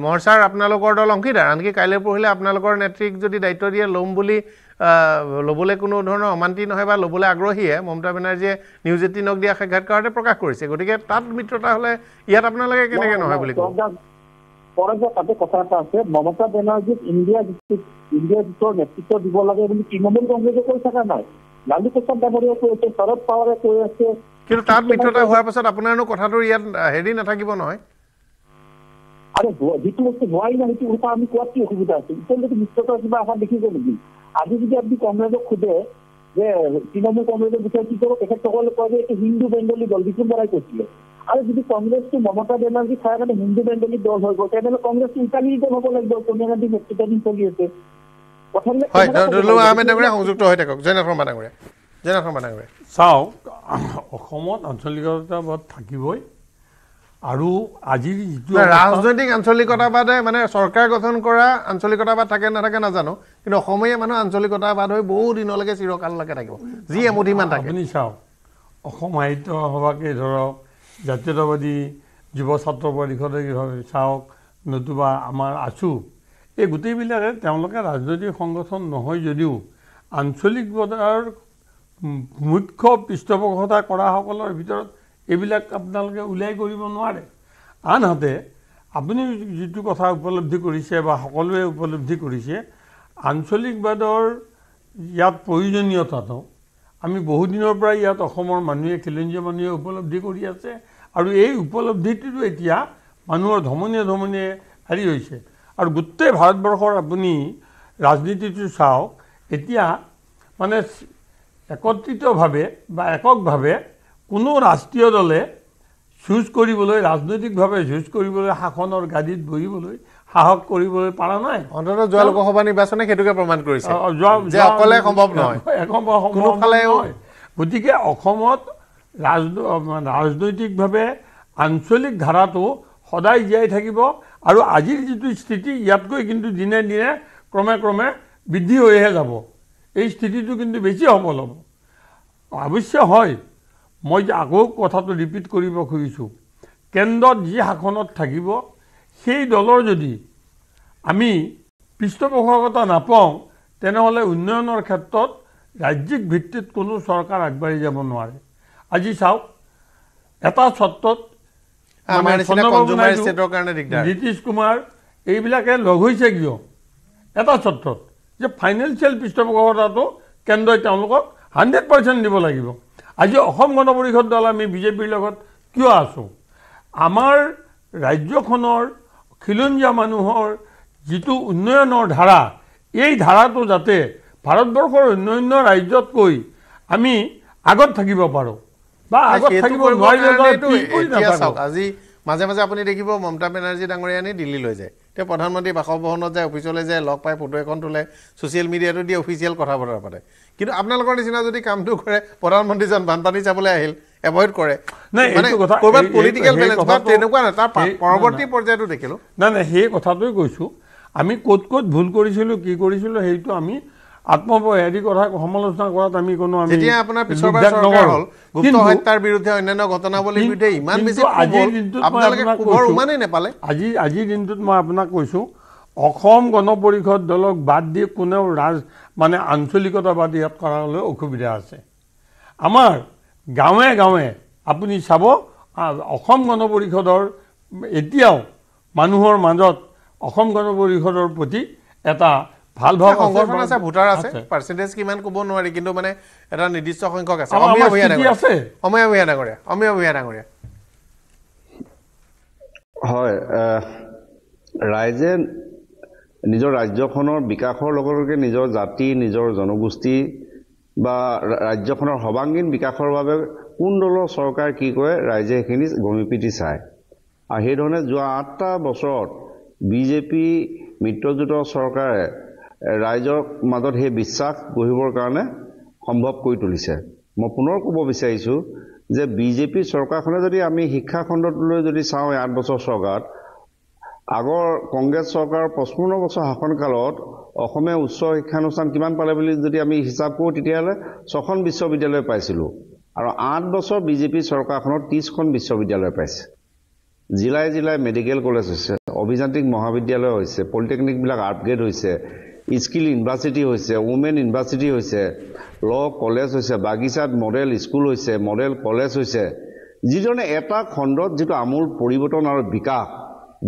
মৰ্চাৰ আপোনালোকৰ দল অংশীদাৰ, আনকি কাইলৈ পৰহিলে আপোনালোকৰ নেত্ৰীক যদি দায়িত্ব দিয়ে ল'ম বুলি ল'বলৈ কোনো ধৰণৰ অমান্তি নহয় বা ল'বলৈ আগ্ৰহীয়ে মমতা বেনাৰ্জীয়ে নিউজ 18ক দিয়া সাক্ষাৎকাৰতে প্ৰকাশ কৰিছে, গতিকে তাত মিত্ৰতা হ'লে ইয়াত আপোনালোকে কেনেকৈ নহয় বুলি কয়? তাতে কথা এটা আছে, মমতা বেনাৰ্জীক ইণ্ডিয়া জোঁটৰ নেতৃত্ব দিব লাগে বুলি তৃণমূল কংগ্ৰেছে কৈ থকা নাই, লালু প্ৰসাদ ডাঙৰীয়াই কৈ আছে, শৰদ পাৱাৰে কৈ আছে। কিন্তু তাত মিত্ৰতা হোৱাৰ পাছত আপোনাৰনো কথাটোৰ ইয়াত হেৰি নাথাকিব নহয়? আৰে যিটো বস্তু নোৱাৰি না, সেইটো কথা আমি কোৱাত কি অসুবিধা আছে? এতিয়ালৈকে মিত্ৰতাৰ কিবা আশা দেখিছে নেকি? আজি যদি আপুনি কংগ্ৰেছক সোধে যে তৃণমূল কংগ্ৰেছৰ বিষয়ে কি কৰিব, তেখেতসকলে কয় যে এইটো হিন্দু বেংগলী দল, বিষ্ণু বৰাই কৈছিলে। আৰু যদি কংগ্ৰেছটো মমতা বেনাৰ্জী খাই কাৰণে হিন্দু বেংগলী দল হৈ গ'ল, তেনেহ'লে কংগ্ৰেছটো ইটালী দল হ'ব লাগিব, সোনিয়া গান্ধী নেতৃত্বাধীন চলি আছে। সংযুক্ত হৈ থাকক। জয়নাথ শৰ্মা ডাঙৰীয়া, চাওক, অসমত আঞ্চলিকতাবাদ থাকিবই, আৰু আজিৰ যিটো ৰাজনৈতিক আঞ্চলিকতাবাদে মানে চৰকাৰ গঠন কৰা আঞ্চলিকতাবাদ থাকে নাথাকে নাজানো, কিন্তু অসমীয়া মানুহ আঞ্চলিকতাবাদ হৈ বহু দিনলৈকে চিৰকাললৈকে থাকিব, যি এমুঠিমান থাকে। আপুনি চাওক, অসম সাহিত্য সভাকে ধৰক, জাতীয়তাবাদী যুৱ ছাত্ৰ পৰিষদে চাওক, নতুবা আমাৰ আছু, এই গোটেইবিলাকে তেওঁলোকে ৰাজনৈতিক সংগঠন নহয় যদিও আঞ্চলিকতাৰ মুখ্য পৃষ্ঠপোষকতা কৰাসকলৰ ভিতৰত এইবিলাক আপোনালোকে উলিয়াই কৰিব নোৱাৰে। আনহাতে আপুনি যিটো কথা উপলব্ধি কৰিছে বা সকলোৱে উপলব্ধি কৰিছে, আঞ্চলিকবাদৰ ইয়াত প্ৰয়োজনীয়তাটো আমি বহুদিনৰ পৰা ইয়াত অসমৰ মানুহে, খিলঞ্জীয়া মানুহে উপলব্ধি কৰি আছে, আৰু এই উপলব্ধিটো এতিয়া মানুহৰ ধমনীয়ে হেৰি হৈছে। আৰু গোটেই ভাৰতবৰ্ষৰ আপুনি ৰাজনীতিটো চাওক, এতিয়া মানে একত্ৰিতভাৱে বা এককভাৱে কোনো ৰাষ্ট্ৰীয় দলে যুঁজ কৰিবলৈ, ৰাজনৈতিকভাৱে যুঁজ কৰিবলৈ, শাসনৰ গাদীত বহিবলৈ সাহস কৰিবলৈ পৰা নাই। অন্ততঃ যোৱা লোকসভা নিৰ্বাচনে সেইটোকে প্ৰমাণ কৰিছে যে অকলে সম্ভৱ নহয়। গতিকে অসমত ৰাজনৈতিকভাৱে আঞ্চলিক ধাৰাটো সদায় জীয়াই থাকিব, আৰু আজিৰ যিটো স্থিতি ইয়াতকৈ কিন্তু দিনে দিনে ক্ৰমে বৃদ্ধি হৈহে যাব। এই স্থিতিটো কিন্তু বেছি সবল হ'ব। অৱশ্যে হয়, মই আকৌ কথাটো ৰিপিট কৰিব খুজিছোঁ, কেন্দ্ৰত যি শাসনত থাকিব সেই দলৰ যদি আমি পৃষ্ঠপোষকতা নাপাওঁ, তেনেহ'লে উন্নয়নৰ ক্ষেত্ৰত ৰাজ্যিক ভিত্তিত কোনো চৰকাৰ আগবাঢ়ি যাব নোৱাৰে। আজি চাওক, এটা চৰ্তত নীতিশ কুমাৰ এইবিলাকে লগ হৈছে কিয়? এটা চৰ্তত যে ফাইনেন্সিয়েল পৃষ্ঠপোষকতাটো কেন্দ্ৰই তেওঁলোকক 100% দিব লাগিব আজি অসম গণ পৰিষদ দল আমি বিজেপিৰ লগত কিয় আছোঁ আমাৰ ৰাজ্যখনৰ খিলঞ্জীয়া মানুহৰ যিটো উন্নয়নৰ ধাৰা এই ধাৰাটো যাতে ভাৰতবৰ্ষৰ অন্যান্য ৰাজ্যতকৈ আমি আগত থাকিব পাৰোঁ বা আগত থাকিব নোৱাৰিলে আজি মাজে মাজে আপুনি দেখিব মমতা বেনাৰ্জী ডাঙৰীয়ানী দিল্লীলৈ যায় তেওঁ প্ৰধানমন্ত্ৰী বাসভৱনত যায় অফিচলৈ যায় লগ পাই ফটো এখন তোলে ছ'চিয়েল মিডিয়াটো দি অফিচিয়েল কথা বতৰা পাতে কিন্তু আপোনালোকৰ নিচিনা যদি কামটো কৰে প্ৰধানমন্ত্ৰীজন বানপানী চাবলৈ আহিল এভইড কৰে ক'ৰবাত পলিটিকেল বেলেঞ্চ বা তেনেকুৱা নাই তাৰ পৰৱৰ্তী পৰ্যায়টো দেখিলোঁ নাই সেই কথাটোৱে কৈছোঁ আমি ক'ত ক'ত ভুল কৰিছিলোঁ কি কৰিছিলোঁ সেইটো আমি আত্মপহেৰি কথা সমালোচনা কৰাত আমি কোনো আমি যেতিয়া আপোনাৰ পিছৰবাৰ চৰকাৰ হ'ল গুপ্ত হত্যাৰ বিৰুদ্ধে অন্যান্য ঘটনাৱলীৰ বিৰুদ্ধে ইমান বেছি আজিৰ দিনটোত আপোনালোকে খবৰ ইমানেই নাপালে আজিৰ দিনটোত মই আপোনাক কৈছোঁ অসম গণ পৰিষদ দলক বাদ দি কোনেও মানে আঞ্চলিকতাবাদ ইয়াত কৰালৈ অসুবিধা আছে আমাৰ গাঁৱে গাঁৱে আপুনি চাব অসম গণ পৰিষদৰ এতিয়াও মানুহৰ মাজত অসম গণ পৰিষদৰ প্ৰতি এটা ভাল ভাৱ সংগঠন আছে ভোটাৰ আছে পাৰ্চেণ্টেজ কিমান ক'ব নোৱাৰি কিন্তু মানে এটা নিৰ্দিষ্ট সংখ্যক আছে অমীয়া ভূঞা ডাঙৰীয়া হয় ৰাইজে নিজৰ ৰাজ্যখনৰ বিকাশৰ লগে লগে নিজৰ জাতি নিজৰ জনগোষ্ঠী বা ৰাজ্যখনৰ সৰ্বাংগীন বিকাশৰ বাবে কোন দলৰ চৰকাৰ কি কৰে ৰাইজে সেইখিনি গমি পিটি চায় আৰু সেইধৰণে যোৱা 8টা বছৰত বিজেপি মিত্ৰজোঁটৰ চৰকাৰে ৰাইজৰ মাজত সেই বিশ্বাস গঢ়িবৰ কাৰণে সম্ভৱ কৰি তুলিছে মই পুনৰ ক'ব বিচাৰিছোঁ যে বিজেপি চৰকাৰখনে যদি আমি শিক্ষা খণ্ডটোলৈ যদি চাওঁ 8 বছৰ চৰকাৰত আগৰ কংগ্ৰেছ চৰকাৰৰ 55 বছৰ শাসনকালত অসমে উচ্চ শিক্ষানুষ্ঠান কিমান পালে বুলি যদি আমি হিচাপ কৰোঁ তেতিয়াহ'লে 6খন বিশ্ববিদ্যালয় পাইছিলোঁ আৰু 8 বছৰ বিজেপি চৰকাৰখনত 30খন বিশ্ববিদ্যালয় পাইছে জিলাই জিলাই মেডিকেল কলেজ হৈছে অভিযান্ত্ৰিক মহাবিদ্যালয় হৈছে পলিটেকনিকবিলাক আপগ্ৰেড হৈছে স্কিল ইউনিভাৰ্চিটি হৈছে ওমেন ইউনিভাৰ্চিটি হৈছে ল কলেজ হৈছে বাগিচাত মডেল স্কুল হৈছে মডেল কলেজ হৈছে যিধৰণে এটা খণ্ডত যিটো আমূল পৰিৱৰ্তন আৰু বিকাশ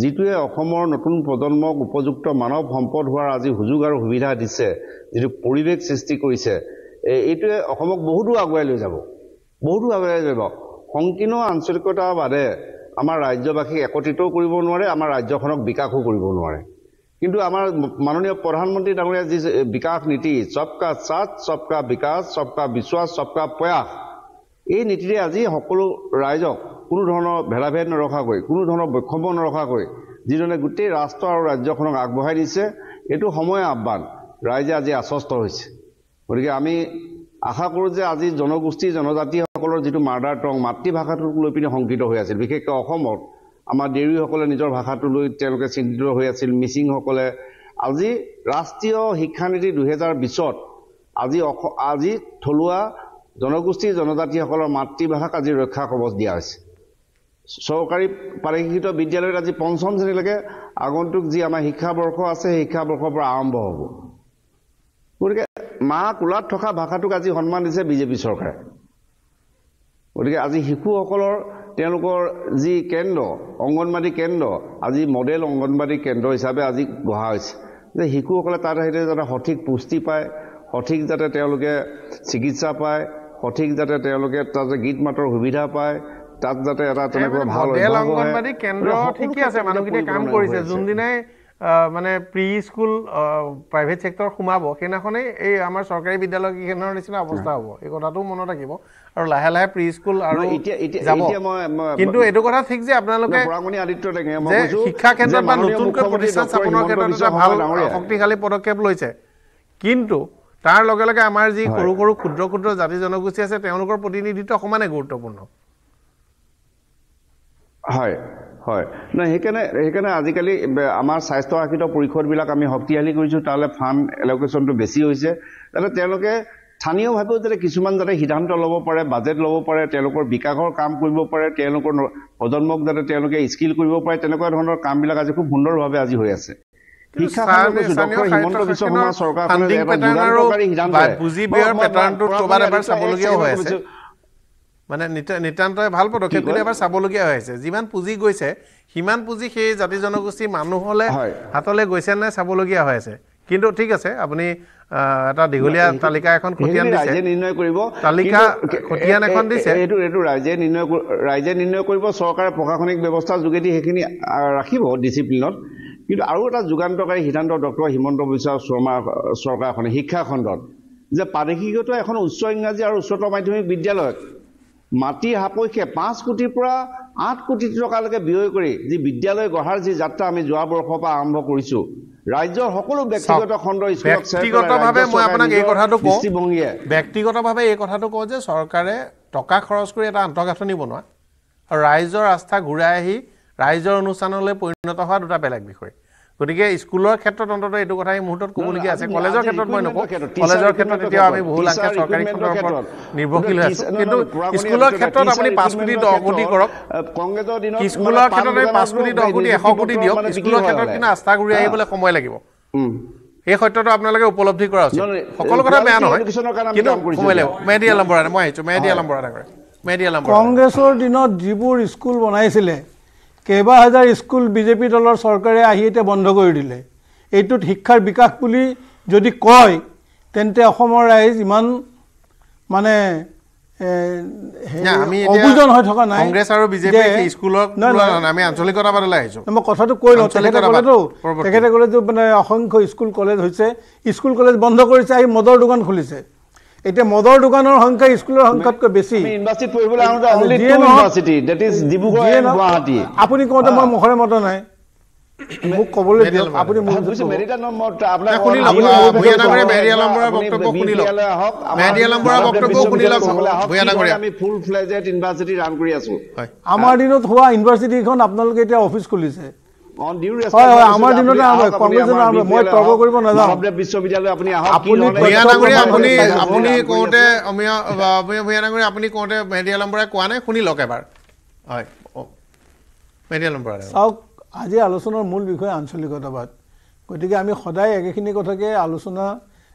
যিটোৱে অসমৰ নতুন প্ৰজন্মক উপযুক্ত মানৱ সম্পদ হোৱাৰ আজি সুযোগ আৰু সুবিধা দিছে যিটো পৰিৱেশ সৃষ্টি কৰিছে এইটোৱে অসমক বহুতো আগুৱাই লৈ যাব সংকীৰ্ণ আঞ্চলিকতাবাদে আমাৰ ৰাজ্যবাসীক একত্ৰিতও কৰিব নোৱাৰে আমাৰ ৰাজ্যখনক বিকাশো কৰিব নোৱাৰে কিন্তু আমাৰ মাননীয় প্ৰধানমন্ত্ৰী ডাঙৰীয়া যি বিকাশ নীতি সবকা সাথ সবকা বিকাশ সবকা বিশ্বাস সবকা প্ৰয়াস এই নীতিৰে আজি সকলো ৰাইজক কোনো ধৰণৰ ভেদাভেদ নৰখাকৈ কোনো ধৰণৰ বৈষম্য নৰখাকৈ যিজনে গোটেই ৰাষ্ট্ৰ আৰু ৰাজ্যখনক আগবঢ়াই দিছে এইটো সময় আহ্বান ৰাইজে আজি আশ্বস্ত হৈছে গতিকে আমি আশা কৰোঁ যে আজি জনগোষ্ঠী জনজাতিসকলৰ যিটো মাৰ্ডাৰ টং মাতৃভাষাটোক লৈ পিনে শংকিত হৈ আছিল বিশেষকৈ অসমত আমাৰ দেউৰীসকলে নিজৰ ভাষাটো লৈ তেওঁলোকে চিন্তিত হৈ আছিল মিচিংসকলে আজি ৰাষ্ট্ৰীয় শিক্ষানীতি 2020ত আজি থলুৱা জনগোষ্ঠী জনজাতিসকলৰ মাতৃভাষাক আজি ৰক্ষা কৱচ দিয়া হৈছে চৰকাৰী পাৰিশিক্ষিত বিদ্যালয়ত আজি 5ম শ্ৰেণীলৈকে আগন্তুক যি আমাৰ শিক্ষাবৰ্ষ আছে সেই শিক্ষাবৰ্ষৰ পৰা আৰম্ভ হ'ব গতিকে মা কোলাত থকা ভাষাটোক আজি সন্মান দিছে বিজেপি চৰকাৰে গতিকে আজি শিশুসকলৰ তেওঁলোকৰ যি কেন্দ্ৰ অংগনবাদী কেন্দ্ৰ আজি মডেল অংগনবাদী কেন্দ্ৰ হিচাপে আজি গঢ়া হৈছে যে শিশুসকলে তাত আহিলে যাতে সঠিক পুষ্টি পায় সঠিক যাতে তেওঁলোকে চিকিৎসা পায় সঠিক যাতে তেওঁলোকে তাত গীত মাতৰ সুবিধা পায় তাত যাতে এটা তেনেকুৱা ভাল অংগনবাদী কেন্দ্ৰ ঠিকেই আছে মানুহখিনিয়ে কাম কৰিছে যোনদিনাই মানে প্ৰি স্কুল প্ৰাইভেট ছেক্টৰ সোমাব সেইদিনাখনেই এই আমাৰ চৰকাৰী বিদ্যালয়কেইখনৰ নিচিনা অৱস্থা হ'ব এই কথাটোও মনত ৰাখিব আৰু লাহে লাহে প্ৰি স্কুল আৰু কিন্তু এইটো কথা ঠিক যে আপোনালোকে শিক্ষা ক্ষেত্ৰত বা নতুনকৈ প্ৰতিষ্ঠান স্থাপনৰ ক্ষেত্ৰত এটা ভাল শক্তিশালী পদক্ষেপ লৈছে কিন্তু তাৰ লগে লগে আমাৰ যি সৰু সৰু ক্ষুদ্ৰ ক্ষুদ্ৰ জাতি জনগোষ্ঠী আছে তেওঁলোকৰ প্ৰতিনিধিত্ব সমানে গুৰুত্বপূৰ্ণ হয় হয় না সেইকাৰণে আজিকালি আমাৰ স্বাস্থ্য আৰ্হিত পৰিষদবিলাক আমি শক্তিশালী কৰিছোঁ তালৈ ফাণ্ড এলকেশ্যনটো বেছি হৈছে যাতে তেওঁলোকে স্থানীয়ভাৱেও যাতে কিছুমান যাতে সিদ্ধান্ত ল'ব পাৰে বাজেট ল'ব পাৰে তেওঁলোকৰ বিকাশৰ কাম কৰিব পাৰে তেওঁলোকৰ প্ৰজন্মক যাতে তেওঁলোকে স্কিল কৰিব পাৰে তেনেকুৱা ধৰণৰ কামবিলাক আজি খুব সুন্দৰভাৱে আজি হৈ আছে মানে নিতান্তই ভাল পদক্ষেপ কিন্তু এবাৰ চাবলগীয়া হৈ আছে যিমান পুঁজি গৈছে সিমান পুঁজি সেই জাতি জনগোষ্ঠী মানুহলৈ হাতলৈ গৈছে নে চাবলগীয়া হৈ আছে কিন্তু ঠিক আছে আপুনি এটা দীঘলীয়া তালিকা এখন খতিয়ান দিছে ৰাইজে নিৰ্ণয় কৰিব তালিকা খতিয়ান এখন দিছে এইটো ৰাইজে নিৰ্ণয় কৰিব চৰকাৰে প্ৰশাসনিক ব্যৱস্থাৰ যোগেদি সেইখিনি ৰাখিব ডিচিপ্লিনত কিন্তু আৰু এটা যুগান্তকাৰী সিদ্ধান্ত ডক্টৰ হিমন্ত বিশ্ব শৰ্মা চৰকাৰখনে শিক্ষা খণ্ডত যে প্ৰাদেশিকত এখন উচ্চ ইংৰাজী আৰু উচ্চতৰ মাধ্যমিক বিদ্যালয়ত মাটি সাপেক্ষে 5 কোটিৰ পৰা 8 কোটি টকালৈকে ব্যয় কৰি যি বিদ্যালয় গঢ়াৰ যি যাত্ৰা আমি যোৱা বৰ্ষৰ পৰা আৰম্ভ কৰিছো ৰাজ্যৰ সকলো ব্যক্তিগত খণ্ডৰ স্কুলত ব্যক্তিগতভাৱে মই আপোনাক এই কথাটো কওঁ ব্যক্তিগতভাৱে এই কথাটো কওঁ যে চৰকাৰে টকা খৰচ কৰি এটা আন্তঃগাঁথনি বনোৱা আৰু ৰাইজৰ আস্থা ঘূৰাই আহি ৰাইজৰ অনুষ্ঠানলৈ পৰিণত হোৱা দুটা বেলেগ বিষয় গতিকে স্কুলৰ ক্ষেত্ৰত অন্তত এইটো কথা এই মুহূৰ্তত ক'বলগীয়া আছে কলেজৰ ক্ষেত্ৰত মই নকওঁ কলেজৰ ক্ষেত্ৰত এতিয়া আমি বহুলাংশে চৰকাৰী খণ্ডৰ ওপৰত নিৰ্ভৰশীল হৈ আছোঁ কিন্তু স্কুলৰ ক্ষেত্ৰত আপুনি 5 কোটি 10 কোটি কৰক স্কুলৰ ক্ষেত্ৰত 5 কোটি 10 কোটি 100 কোটি দিয়ক স্কুলৰ ক্ষেত্ৰত কিন্তু আস্থা ঘূৰি আহিবলৈ সময় লাগিব এই সত্যটো আপোনালোকে উপলব্ধি কৰা উচিত সকলো কথা বেয়া নহয় কিন্তু সময় লাগিব মেহেদী আলম বৰা মই আহিছোঁ মেহেদী আলম বৰা ডাঙৰীয়া মেহেদী আলম বৰা কংগ্ৰেছৰ দিনত যিবোৰ স্কুল বনাইছিলে কেইবা হাজাৰ স্কুল বিজেপি দলৰ চৰকাৰে আহি এতিয়া বন্ধ কৰি দিলে এইটোত শিক্ষাৰ বিকাশ বুলি যদি কয় তেন্তে অসমৰ ৰাইজ ইমান মানে অবুজন হৈ থকা নাই কংগ্ৰেছ আৰু বিজেপি স্কুলৰ আমি আঞ্চলিকতাবাদলৈ আহিছোঁ মই কথাটো কৈ লওঁ তেখেতে ক'লে যে মানে অসংখ্য স্কুল কলেজ হৈছে স্কুল কলেজ বন্ধ কৰিছে আহি মদৰ দোকান খুলিছে এতিয়া মদৰ দোকানৰ সংখ্যা স্কুলৰ সংখ্যাতকৈ বেছি আপুনি কওঁতে মই মুখৰে মত নাই মোক ক'বলৈ দিয়ক আপুনি আমাৰ দিনত হোৱা ইউনিভাৰ্চিটিখন আপোনালোকে এতিয়া অফিচ খুলিছে আমাৰ দিনতে কংগ্ৰেছৰ মই তৰ্ক কৰিব নাযাওঁ বিশ্ববিদ্যালয় আপুনি আপুনি কওঁতে আপুনি কওঁতে মেহেদী আলম বৰাই কোৱা নাই শুনি লওক এবাৰ হয় মেহেদী আলম বৰা চাওক আজি আলোচনাৰ মূল বিষয় আঞ্চলিকতাবাদ গতিকে আমি সদায় একেখিনি কথাকে আলোচনা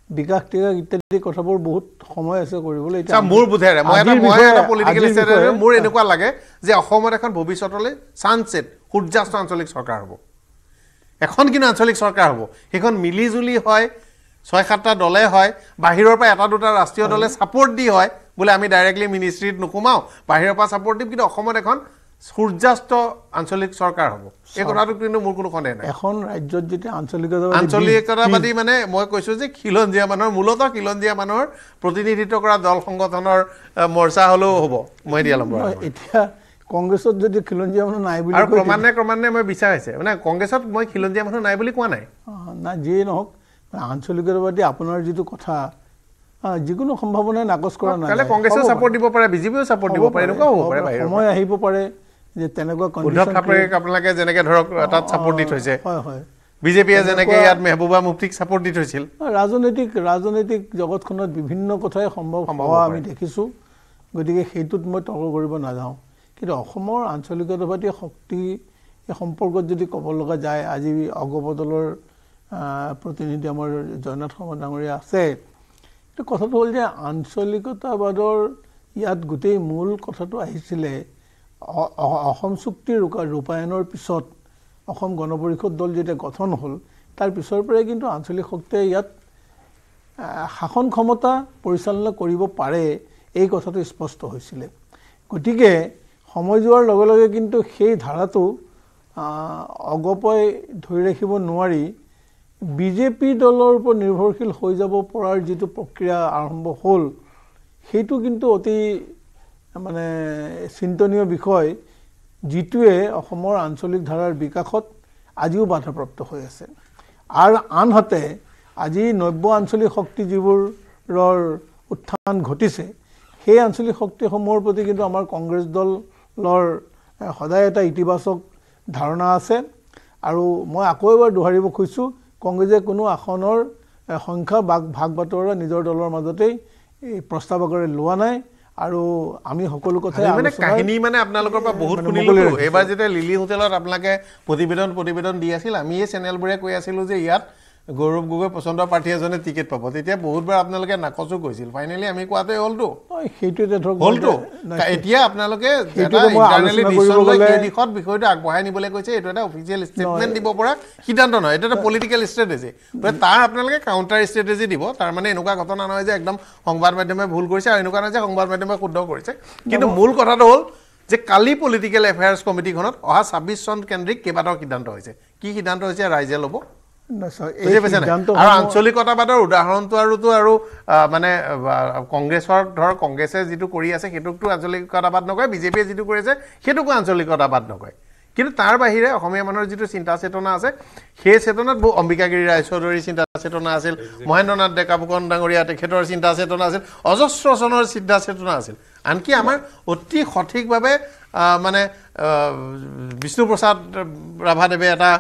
বিকাশ টিকাশ ইত্যাদি কথাবোৰ বহুত সময় আছে কৰিবলৈ এতিয়া মোৰ বোধেৰে মই এটা পলিটিকেল ষ্টেটাৰে মোৰ এনেকুৱা লাগে যে অসমত এখন ভৱিষ্যতলৈ ছানছেট সূৰ্যাস্ত আঞ্চলিক চৰকাৰ হ'ব এখন কিন্তু আঞ্চলিক চৰকাৰ হ'ব সেইখন মিলিজুলি হয় 6-7টা দলে হয় বাহিৰৰ পৰা এটা দুটা ৰাষ্ট্ৰীয় দলে ছাপোৰ্ট দি হয় বোলে আমি ডাইৰেক্টলি মিনিষ্ট্ৰীত নুকুমাওঁ বাহিৰৰ পৰা ছাপোৰ্ট দিম কিন্তু অসমত এখন সূৰ্যাস্ত আঞ্চলিক চৰকাৰ হ'ব এই কথাটো কিন্তু মোৰ কোনো সন্দেহ নাই এখন ৰাজ্যত যেতিয়া আঞ্চলিকতাবাদী মানে মই কৈছোঁ যে খিলঞ্জীয়া মানুহৰ মূলতঃ খিলঞ্জীয়া মানুহৰ প্ৰতিনিধিত্ব কৰা দল সংগঠনৰ মৰ্চা হ'লেও হ'ব মেহেদী আলম বৰা এতিয়া কংগ্ৰেছত যদি খিলঞ্জীয়া মানুহ নাই বুলি আৰু ক্ৰমান্বয়ে মই বিচাৰিছে মানে কংগ্ৰেছত মই খিলঞ্জীয়া মানুহ নাই বুলি কোৱা নাই না যিয়ে নহওক আঞ্চলিকতাবাদী আপোনাৰ যিটো কথা যিকোনো সম্ভাৱনাই নাকচ কৰা নাই কংগ্ৰেছেও ছাপোৰ্ট দিব পাৰে বিজেপিও ছাপোৰ্ট দিব পাৰে এনেকুৱাও হ'ব পাৰে সময় আহিব পাৰে যে তেনেকুৱা উদ্ধৱ ঠাকৰেক আপোনালোকে যেনেকৈ ধৰক তাত ছাপোৰ্ট দি থৈছে বিজেপিয়ে যেনেকৈ ইয়াত মেহবুবা মুফ্তিক ছাপোৰ্ট দি থৈছিল ৰাজনৈতিক জগতখনত বিভিন্ন কথাই সম্ভৱ হোৱা আমি দেখিছোঁ গতিকে সেইটোত মই তৰ্ক কৰিব নাযাওঁ কিন্তু অসমৰ আঞ্চলিকতাবাদী শক্তি সম্পৰ্কত যদি ক'ব লগা যায় আজি অগপদলৰ প্ৰতিনিধি আমাৰ জয়নাথ শৰ্মা ডাঙৰীয়া আছে তো কথাটো হ'ল যে আঞ্চলিকতাবাদৰ ইয়াত গোটেই মূল কথাটো আহিছিলে অসম চুক্তিৰ ৰূপায়ণৰ পিছত অসম গণ পৰিষদ দল যেতিয়া গঠন হ'ল তাৰ পিছৰ পৰাই কিন্তু আঞ্চলিক শক্তিয়ে ইয়াত শাসন ক্ষমতা পৰিচালনা কৰিব পাৰে এই কথাটো স্পষ্ট হৈছিলে গতিকে সময় যোৱাৰ লগে লগে কিন্তু সেই ধাৰাটো অগপই ধৰি ৰাখিব নোৱাৰি বিজেপি দলৰ ওপৰত নিৰ্ভৰশীল হৈ যাব পৰাৰ যিটো প্ৰক্ৰিয়া আৰম্ভ হ'ল সেইটো কিন্তু অতি মানে চিন্তনীয় বিষয় যিটোৱে অসমৰ আঞ্চলিক ধাৰাৰ বিকাশত আজিও বাধাপ্ৰাপ্ত হৈ আছে আৰু আনহাতে আজি নব্য আঞ্চলিক শক্তি যিবোৰৰ উত্থান ঘটিছে সেই আঞ্চলিক শক্তিসমূহৰ প্ৰতি কিন্তু আমাৰ কংগ্ৰেছ দলৰ সদায় এটা ইতিবাচক ধাৰণা আছে আৰু মই আকৌ এবাৰ দোহাৰিব খুজিছোঁ কংগ্ৰেছে কোনো আসনৰ সংখ্যা ভাগ বাতৰা নিজৰ দলৰ মাজতেই প্ৰস্তাৱ আকাৰে লোৱা নাই আৰু আমি সকলো কথা মানে কাহিনী মানে আপোনালোকৰ পৰা বহুত শুনিলোঁ এইবাৰ যেতিয়া লিলি হোটেলত আপোনালোকে প্ৰতিবেদন দি আছিল আমি এই চেনেলবোৰে কৈ আছিলোঁ যে ইয়াত গৌৰৱ গগৈ পচন্দৰ প্ৰাৰ্থী এজনে টিকেট পাব তেতিয়া বহুতবাৰ আপোনালোকে নাকচো কৈছিল ফাইনেলি আমি কোৱাতে হ'লতো সেইটোতে ধৰক হ'লতো এতিয়া আপোনালোকে ইণ্টাৰনেলি ডিচিছন লৈ এই দিশত বিষয়টো আগবঢ়াই নিবলৈ কৈছে এইটো এটা অফিচিয়েল ষ্টেটমেণ্ট দিব পৰা সিদ্ধান্ত নহয় এইটো এটা পলিটিকেল ষ্ট্ৰেটেজি তাৰ আপোনালোকে কাউণ্টাৰ ষ্ট্ৰেটেজি দিব তাৰ মানে এনেকুৱা ঘটনা নহয় যে একদম সংবাদ মাধ্যমে ভুল কৰিছে আৰু এনেকুৱা নহয় যে সংবাদ মাধ্যমে শুদ্ধ কৰিছে কিন্তু মূল কথাটো হ'ল যে কালি পলিটিকেল এফেয়াৰ্ছ কমিটিখনত অহা ২৬ চন কেন্দ্ৰিক কেইবাটাও সিদ্ধান্ত হৈছে কি সিদ্ধান্ত হৈছে ৰাইজে ল'ব আৰু আঞ্চলিকতাবাদৰ উদাহৰণটো আৰু মানে কংগ্ৰেছৰ ধৰ কংগ্ৰেছে যিটো কৰি আছে সেইটোকতো আঞ্চলিকতাবাদ নকয় বিজেপিয়ে যিটো কৰি আছে সেইটোকো আঞ্চলিকতাবাদ নকয় কিন্তু তাৰ বাহিৰে অসমীয়া মানুহৰ যিটো চিন্তা চেতনা আছে সেই চেতনাত বহু অম্বিকাগিৰি ৰায়চৌধুৰীৰ চিন্তা চেতনা আছিল মহেন্দ্ৰনাথ ডেকা ফুকন ডাঙৰীয়া তেখেতৰ চিন্তা চেতনা আছিল অজস্ৰ চনৰ চিন্তা চেতনা আছিল আনকি আমাৰ অতি সঠিকভাৱে মানে বিষ্ণুপ্ৰসাদ ৰাভাদেৱে এটা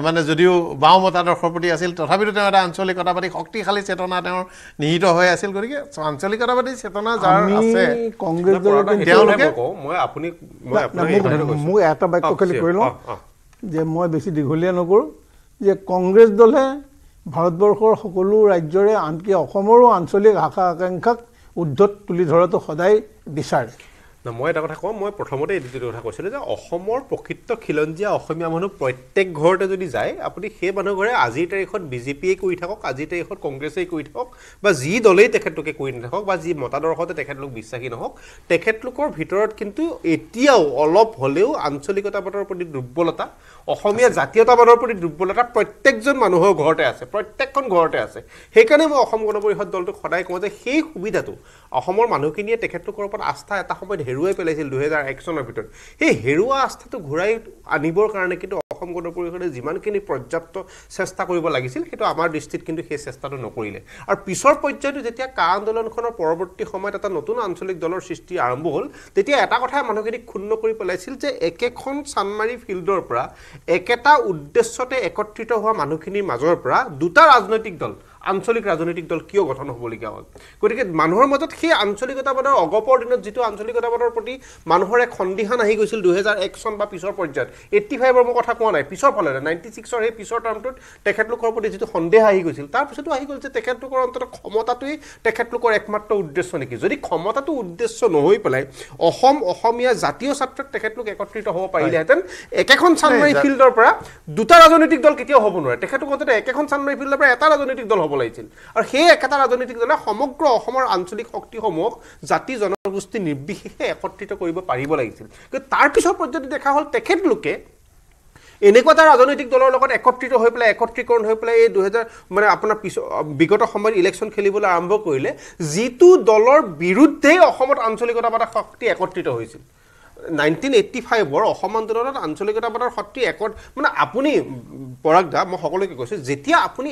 মানে যদিও বাওঁ মতাদৰ্শৰ প্ৰতি আছিল তথাপিতো তেওঁ এটা আঞ্চলিকতাবাদী শক্তিশালী চেতনা তেওঁৰ নিহিত হৈ আছিল গতিকে আঞ্চলিকতাবাদী চেতনা যাৰ আছে কংগ্ৰেছ তেওঁলোকে মোক এটা বাক্য খালি কৰি লওঁ যে মই বেছি দীঘলীয়া নকৰোঁ যে কংগ্ৰেছ দলে ভাৰতবৰ্ষৰ সকলো ৰাজ্যৰে আনকি অসমৰো আঞ্চলিক আশা আকাংক্ষাক উদ্ধত তুলি ধৰাটো সদায় বিচাৰে মই এটা কথা কওঁ মই প্ৰথমতে এই দ্বিতীয় কথা কৈছিলোঁ যে অসমৰ প্ৰকৃত খিলঞ্জীয়া অসমীয়া মানুহ প্ৰত্যেক ঘৰতে যদি যায় আপুনি সেই মানুহ ঘৰে আজিৰ তাৰিখত বিজেপিয়ে কৰি থাকক আজিৰ তাৰিখত কংগ্ৰেছেই কৰি থাকক বা যি দলেই তেখেতলোকে কৰি নাথাকক বা যি মতাদৰ্শতে তেখেতলোক বিশ্বাসী নহওক তেখেতলোকৰ ভিতৰত কিন্তু এতিয়াও অলপ হ'লেও আঞ্চলিকতাবাদৰ প্ৰতি দুৰ্বলতা অসমীয়া জাতীয়তাবাদৰ প্ৰতি দুৰ্বলতা প্ৰত্যেকজন মানুহৰ ঘৰতে আছে প্ৰত্যেকখন ঘৰতে আছে সেইকাৰণে মই অসম গণ পৰিষদ দলটোক সদায় কওঁ যে সেই সুবিধাটো অসমৰ মানুহখিনিয়ে তেখেতলোকৰ ওপৰত আস্থা এটা সময়ত হেৰুৱাই পেলাইছিল ২০০১ চনৰ ভিতৰত সেই হেৰুৱা আস্থাটো ঘূৰাই আনিবৰ কাৰণে কিন্তু অসম গণ পৰিষদে যিমানখিনি পৰ্যাপ্ত চেষ্টা কৰিব লাগিছিল সেইটো আমাৰ দৃষ্টিত কিন্তু সেই চেষ্টাটো নকৰিলে আৰু পিছৰ পৰ্যায়টো যেতিয়া কা আন্দোলনখনৰ পৰৱৰ্তী সময়ত এটা নতুন আঞ্চলিক দলৰ সৃষ্টি আৰম্ভ হ'ল তেতিয়া এটা কথাই মানুহখিনিক ক্ষুণ্ণ কৰি পেলাইছিল যে একেখন চানমাৰী ফিল্ডৰ পৰা একেটা উদ্দেশ্যতে একত্ৰিত হোৱা মানুহখিনিৰ মাজৰ পৰা দুটা ৰাজনৈতিক দল আঞ্চলিক ৰাজনৈতিক দল কিয় গঠন হ'বলগীয়া হ'ল গতিকে মানুহৰ মাজত সেই আঞ্চলিকতাবাদৰ অগপৰ দিনত যিটো আঞ্চলিকতাবাদৰ প্ৰতি মানুহৰ এক সন্দিহান আহি গৈছিল ২০০১ চন বা পিছৰ পৰ্যায়ত 85ৰ মই কথা কোৱা নাই পিছৰ ফালে 96ৰ সেই পিছৰ টাৰ্মটোত তেখেতলোকৰ প্ৰতি যিটো সন্দেহ আহি গৈছিল তাৰপিছতো আহি গ'ল যে তেখেতলোকৰ অন্তত ক্ষমতাটোৱেই তেখেতলোকৰ একমাত্ৰ উদ্দেশ্য নেকি যদি ক্ষমতাটো উদ্দেশ্য নহৈ পেলাই অসমীয়া জাতীয় ছাত্ৰক তেখেতলোক একত্ৰিত হ'ব পাৰিলেহেঁতেন একেখন চানমাৰী ফিল্ডৰ পৰা দুটা ৰাজনৈতিক দল কেতিয়াও হ'ব নোৱাৰে তেখেতলোক অন্তত একেখন চানমাৰী ফিল্ডৰ পৰা এটা ৰাজনৈতিক দল হ'ব লাগিছিল আৰু সেই একেটা ৰাজনৈতিক দলে সমগ্ৰ অসমৰ আঞ্চলিক শক্তিসমূহক জাতি জনগোষ্ঠী নিৰ্বিশেষে একত্ৰিত কৰিব পাৰিব লাগিছিল কিন্তু তাৰ পিছৰ পৰ্যায়ত দেখা হ'ল তেখেতলোকে এনেকুৱা এটা ৰাজনৈতিক দলৰ লগত একত্ৰিত হৈ পেলাই একত্ৰীকৰণ হৈ পেলাই এই ২০০০ মানে আপোনাৰ বিগত সময়ত ইলেকশ্যন খেলিবলৈ আৰম্ভ কৰিলে যিটো দলৰ বিৰুদ্ধেই অসমত আঞ্চলিকতাবাদৰ শক্তি একত্ৰিত হৈছিল 1985ৰ অসম আন্দোলনত আঞ্চলিকতাবাদৰ শক্তি মানে আপুনি পৰাগ দা মই সকলোকে কৈছোঁ যেতিয়া আপুনি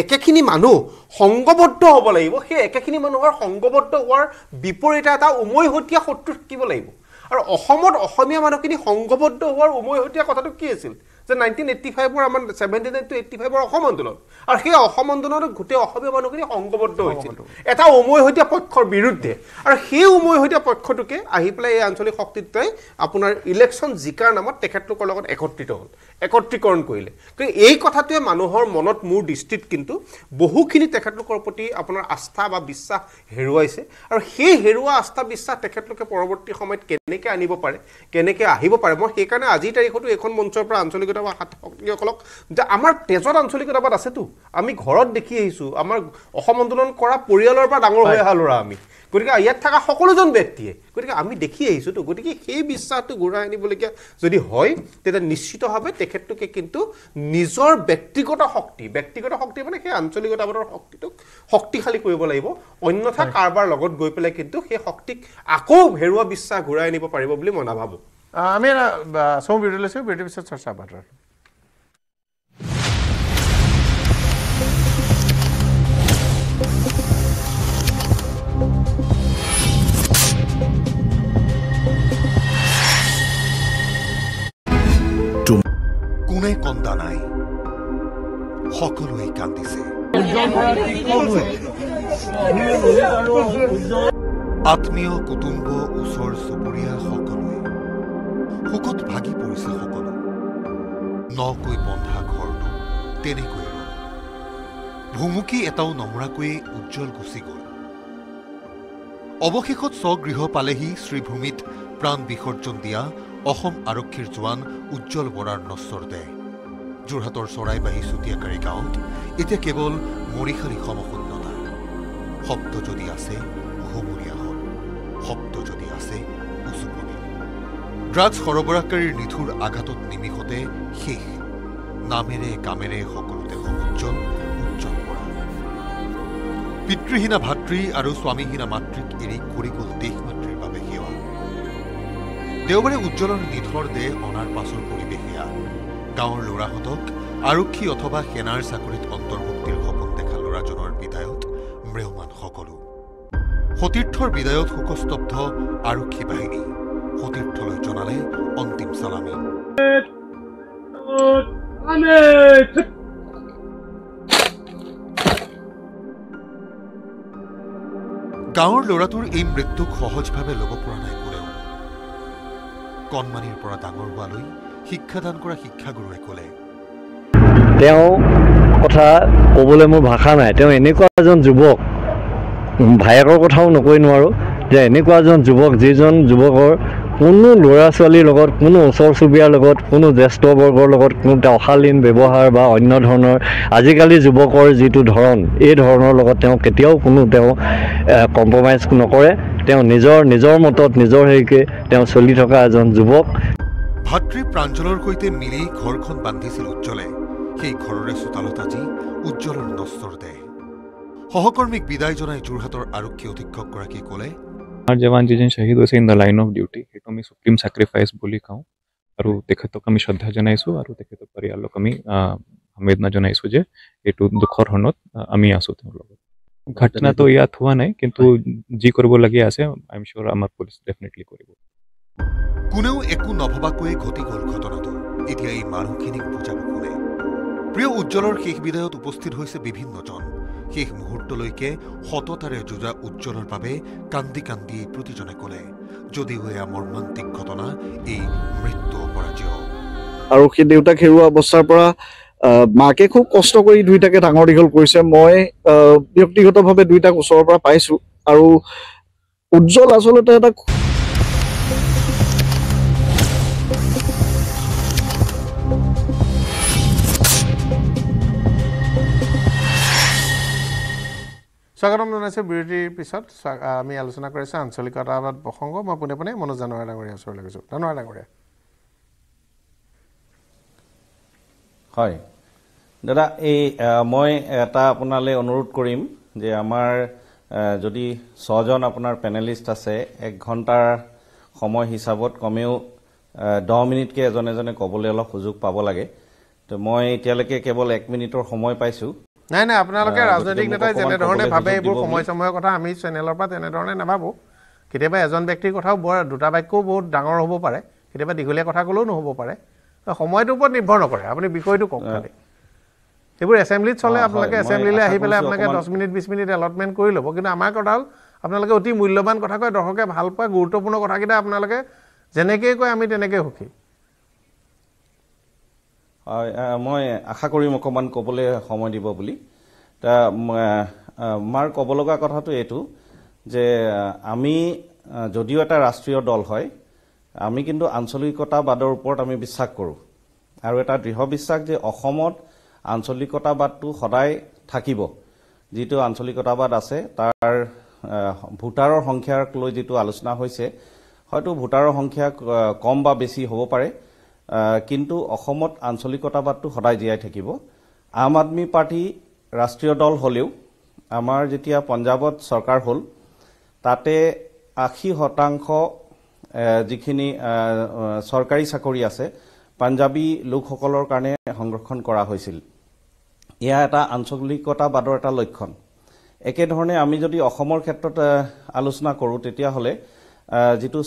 একেখিনি মানুহ সংঘবদ্ধ হ'ব লাগিব সেই একেখিনি মানুহৰ সংঘবদ্ধ হোৱাৰ বিপৰীতে এটা উমৈহতীয়া শত্ৰু থাকিব লাগিব আৰু অসমত অসমীয়া মানুহখিনি সংঘবদ্ধ হোৱাৰ উমৈহতীয়া কথাটো কি আছিল যে 1985ৰ আমাৰ 79 to 85ৰ অসম আন্দোলন আৰু সেই অসম আন্দোলনত গোটেই অসমীয়া মানুহখিনি সংঘবদ্ধ হৈছিল এটা উমৈহতীয়া পক্ষৰ বিৰুদ্ধে আৰু সেই উমৈহতীয়া পক্ষটোকে আহি পেলাই এই আঞ্চলিক শক্তিটোৱে আপোনাৰ ইলেকশ্যন জিকাৰ নামত তেখেতলোকৰ লগত একত্ৰিত হ'ল একত্ৰীকৰণ কৰিলে কিন্তু এই কথাটোৱে মানুহৰ মনত মোৰ দৃষ্টিত কিন্তু বহুখিনি তেখেতলোকৰ প্ৰতি আপোনাৰ আস্থা বা বিশ্বাস হেৰুৱাইছে আৰু সেই হেৰুৱা আস্থা বিশ্বাস তেখেতলোকে পৰৱৰ্তী সময়ত কেনেকৈ আনিব পাৰে কেনেকৈ আহিব পাৰে মই সেইকাৰণে আজিৰ তাৰিখতো এখন মঞ্চৰ পৰা আঞ্চলিকতাবাদ শক্তিসকলক যে আমাৰ তেজত আঞ্চলিকতাবাদ আছেতো আমি ঘৰত দেখি আহিছোঁ আমাৰ অসম আন্দোলন কৰা পৰিয়ালৰ পৰা ডাঙৰ হৈ অহা ল'ৰা আমি গতিকে ইয়াত থকা সকলোজন ব্যক্তিয়ে গতিকে আমি দেখি আহিছোঁতো গতিকে সেই বিশ্বাসটো ঘূৰাই আনিবলগীয়া যদি হয় তেতিয়া নিশ্চিতভাৱে তেখেতলোকে কিন্তু নিজৰ ব্যক্তিগত শক্তি মানে সেই আঞ্চলিকতাবাদৰ শক্তিটোক শক্তিশালী কৰিব লাগিব অন্যথা কাৰোবাৰ লগত গৈ পেলাই কিন্তু সেই শক্তিক আকৌ হেৰুৱা বিশ্বাস ঘূৰাই আনিব পাৰিব বুলি মই নাভাবোঁ আমি চৌ বিৰতি লৈছোঁ বিৰতিৰ পিছত চৰ্চা বাতৰ কোনে কন্দা নাই সকলোৱে কান্দিছে আত্মীয় কুটুম্ব ওচৰ চুবুৰীয়া সকলোৱে শোকত ভাগি পৰিছে সকলো নকৈ বন্ধা ঘৰটো তেনেকৈ ভুমুকি এটাও নমৰাকৈয়ে উজ্জ্বল গুচি গ'ল। অৱশেষত স্বগৃহ পালেহি শ্ৰীভূমিত প্ৰাণ বিসৰ্জন দিয়া অসম আৰক্ষীৰ জোৱান উজ্জ্বল বৰাৰ নশ্বৰ দেহ। যোৰহাটৰ চৰাইবাহী চুতীয়াকাৰী গাঁৱত এতিয়া কেৱল মৰিশালী সমশূন্যতা। শব্দ যদি আছে ঘুমুৰীয়া হ'ল, শব্দ যদি আছে উচুপনি। ড্ৰাগছ সৰবৰাহকাৰীৰ নিঠুৰ আঘাতত নিমিষতে শেষ। নামেৰে কামেৰে সকলোতে সমুজ্জ্বল উজ্জ্বল বৰা। পিতৃহীনা ভাতৃ আৰু স্বামীহীনা মাতৃক এৰি কৰি গ'ল দেশ মাতৃৰ বাবে সেৱা। দেওবাৰে উজ্জ্বলৰ নিথৰ দেহ অনাৰ পাছৰ পৰিৱেশ এয়া। গাঁৱৰ ল'ৰাহঁতক আৰক্ষী অথবা সেনাৰ চাকৰিত অন্তৰ্ভুক্তিৰ সপোন দেখা ল'ৰাজনৰ বিদায়ত ম্ৰিয়মান সকলো। সতীৰ্থৰ বিদায়ত শোকস্তব্ধ আৰক্ষী বাহিনী। সতীৰ্থলৈ জনালে অন্তিম চালামী। গাঁৱৰ ল'ৰাটোৰ এই মৃত্যুক সহজভাৱে ল'ব পৰা নাই কোনেও। কণমানিৰ পৰা ডাঙৰ হোৱালৈ শিক্ষাদান কৰা শিক্ষাগুৰুৱে ক'লে, তেওঁ কথা ক'বলৈ মোৰ ভাষা নাই। তেওঁ এনেকুৱা এজন যুৱক, ভায়েকৰ কথাও নকৈ নোৱাৰোঁ যে এনেকুৱা এজন যুৱক যিজন যুৱকৰ কোনো ল'ৰা ছোৱালীৰ লগত, কোনো ওচৰ চুবুৰীয়াৰ লগত, কোনো জ্যেষ্ঠবৰ্গৰ লগত কোনো অশালীন ব্যৱহাৰ বা অন্য ধৰণৰ আজিকালি যুৱকৰ যিটো ধৰণ, এই ধৰণৰ লগত তেওঁ কেতিয়াও তেওঁ কম্প্ৰমাইজ নকৰে। তেওঁ নিজৰ মতত নিজৰ হেৰিকে তেওঁ চলি থকা এজন যুৱক। ভাতৃ প্ৰাঞ্জলৰ সৈতে মিলি ঘৰখন বান্ধিছিল উজ্জ্বলে। সেই ঘৰৰে চোতালত আজি উজ্জ্বলৰ নশ্বৰ দেহ। সহকৰ্মীক বিদায় জনাই যোৰহাটৰ আৰক্ষী অধীক্ষকগৰাকীয়ে ক'লে, আমাৰ জৱান যিজন শ্বহীদ হৈছে in the line of duty, সেইটো আমি সুপ্ৰিম ছেক্ৰিফাইচ বুলি কওঁ। আৰু তেখেতক আমি শ্ৰদ্ধা জনাইছোঁ আৰু তেখেতৰ পৰিয়ালক আমি সংবেদনা জনাইছোঁ যে এইটো দুখৰ ধৰণত আমি আছোঁ তেওঁৰ লগত। ঘটনাটো ইয়াত হোৱা নাই, কিন্তু যি কৰিবলগীয়া আছে আই এম চিয়'ৰ আমাৰ পুলিচ ডেফিনেটলি কৰিব। কোনেও একো নভবাকৈয়ে ঘটি গ'ল ঘটনাটো। এতিয়া এই মানুহখিনিক বুজাব কোনে? প্ৰিয় উজ্জ্বলৰ শেষ বিদায়ত উপস্থিত হৈছে বিভিন্নজন। শেষ মুহূৰ্তলৈকে সততাৰে যুঁজা উজ্জ্বলৰ বাবে কান্দি কান্দি প্ৰতিজনে ক'লে, যদিও এয়া মৰ্মান্তিক ঘটনা, এই মৃত্যু অপৰাজয়। আৰু সেই দেউতাক হেৰুৱা অৱস্থাৰ পৰা মাকে খুব কষ্ট কৰি দুইটাকে ডাঙৰ দীঘল কৰিছে। মই ব্যক্তিগতভাৱে দুইটাক ওচৰৰ পৰা পাইছোঁ। আৰু উজ্জ্বল আচলতে এটা স্বাগতম জনাইছোঁ। বিৰতিৰ পিছত আমি আলোচনা কৰিছোঁ আঞ্চলিকতাবাদ প্ৰসংগ। মই পোনে পোনে মনোজ জানুৱাৰী ডাঙৰীয়াৰ ওচৰলৈ গৈছোঁ। জানুৱাৰী ডাঙৰীয়া। হয় দাদা, মই এটা আপোনালৈ অনুৰোধ কৰিম যে আমাৰ যদি 6জন আপোনাৰ পেনেলিষ্ট আছে, 1 ঘণ্টাৰ সময় হিচাপত কমেও 10 মিনিটকৈ এজনে ক'বলৈ অলপ সুযোগ পাব লাগে। তো মই এতিয়ালৈকে কেৱল 1 মিনিটৰ সময় পাইছোঁ। নাই, আপোনালোকে ৰাজনৈতিক নেতাই যেনেধৰণে ভাবে এইবোৰ সময় সময়ৰ কথা আমি চেনেলৰ পৰা তেনেধৰণে নাভাবোঁ। কেতিয়াবা এজন ব্যক্তিৰ কথাও দুটা বাক্যও বহুত ডাঙৰ হ'ব পাৰে, কেতিয়াবা দীঘলীয়া কথা ক'লেও নহ'ব পাৰে। সময়টোৰ ওপৰত নিৰ্ভৰ নকৰে। আপুনি বিষয়টো কওক খালি। এইবোৰ এছেম্বলিত চলে, আপোনালোকে এছেম্বলিলৈ আহি পেলাই আপোনালোকে 10 মিনিট 20 মিনিট এলটমেণ্ট কৰি ল'ব। কিন্তু আমাৰ কথা হ'ল আপোনালোকে অতি মূল্যৱান কথা কয়, দৰ্শকে ভাল পায়, গুৰুত্বপূৰ্ণ কথাকেইটা আপোনালোকে যেনেকৈ কয় আমি তেনেকৈ সুখী। হয়, মই আশা কৰিম অকণমান ক'বলৈ সময় দিব বুলি। আমাৰ ক'ব লগা কথাটো এইটো যে আমি যদিও এটা ৰাষ্ট্ৰীয় দল হয়, আমি কিন্তু আঞ্চলিকতাবাদৰ ওপৰত আমি বিশ্বাস কৰোঁ। আৰু এটা দৃঢ় বিশ্বাস যে অসমত আঞ্চলিকতাবাদটো সদায় থাকিব। যিটো আঞ্চলিকতাবাদ আছে তাৰ ভোটাৰৰ সংখ্যাক লৈ যিটো আলোচনা হৈছে, হয়তো ভোটাৰৰ সংখ্যা কম বা বেছি হ'ব পাৰে, কিন্তু অসমত আঞ্চলিকতাবাদটো সদায় জীয়াই থাকিব। আম আদমি পাৰ্টি ৰাষ্ট্ৰীয় দল হ'লেও আমাৰ যেতিয়া পঞ্জাৱত চৰকাৰ হ'ল, তাতে 80% যিখিনি চৰকাৰী চাকৰি আছে পাঞ্জাবী লোকসকলৰ কাৰণে সংৰক্ষণ কৰা হৈছিল। এয়া এটা আঞ্চলিকতাবাদৰ এটা লক্ষণ। একেধৰণে আমি যদি অসমৰ ক্ষেত্ৰত আলোচনা কৰোঁ, তেতিয়াহ'লে যিটো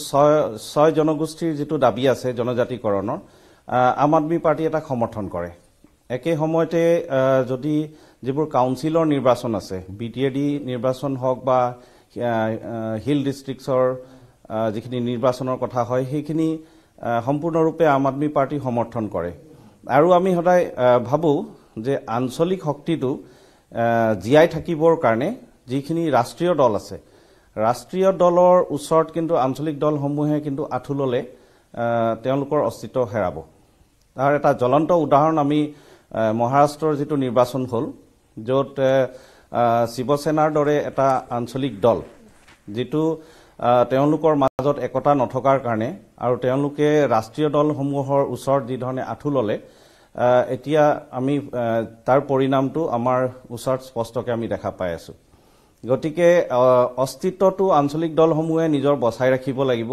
6 জনগোষ্ঠীৰ যিটো দাবী আছে জনজাতিকৰণৰ, আম আদমি পাৰ্টি এটা সমৰ্থন কৰে। একে সময়তে যদি যিবোৰ কাউন্সিলৰ নিৰ্বাচন আছে, BTAD নিৰ্বাচন হওক বা হিল ডিষ্ট্ৰিক্টছৰ যিখিনি নিৰ্বাচনৰ কথা হয়, সেইখিনি সম্পূৰ্ণৰূপে আম আদমি পাৰ্টি সমৰ্থন কৰে। আৰু আমি সদায় ভাবোঁ যে আঞ্চলিক শক্তিটো জীয়াই থাকিবৰ কাৰণে যিখিনি ৰাষ্ট্ৰীয় দল আছে ৰাষ্ট্ৰীয় দলৰ ওচৰত কিন্তু আঞ্চলিক দলসমূহে কিন্তু আঁঠু ল'লে তেওঁলোকৰ অস্তিত্ব হেৰাব তাৰ এটা জ্বলন্ত উদাহৰণ আমি মহাৰাষ্ট্ৰৰ যিটো নিৰ্বাচন হ'ল য'ত শিৱসেনাৰ দৰে এটা আঞ্চলিক দল যিটো তেওঁলোকৰ মাজত একতা নথকাৰ কাৰণে আৰু তেওঁলোকে ৰাষ্ট্ৰীয় দলসমূহৰ ওচৰত যি ধৰণে আঁঠু ল'লে এতিয়া আমি তাৰ পৰিণামটো আমাৰ ওচৰত স্পষ্টকৈ আমি দেখা পাই আছোঁ গতিকে অস্তিত্বটো আঞ্চলিক দলসমূহে নিজৰ বচাই ৰাখিব লাগিব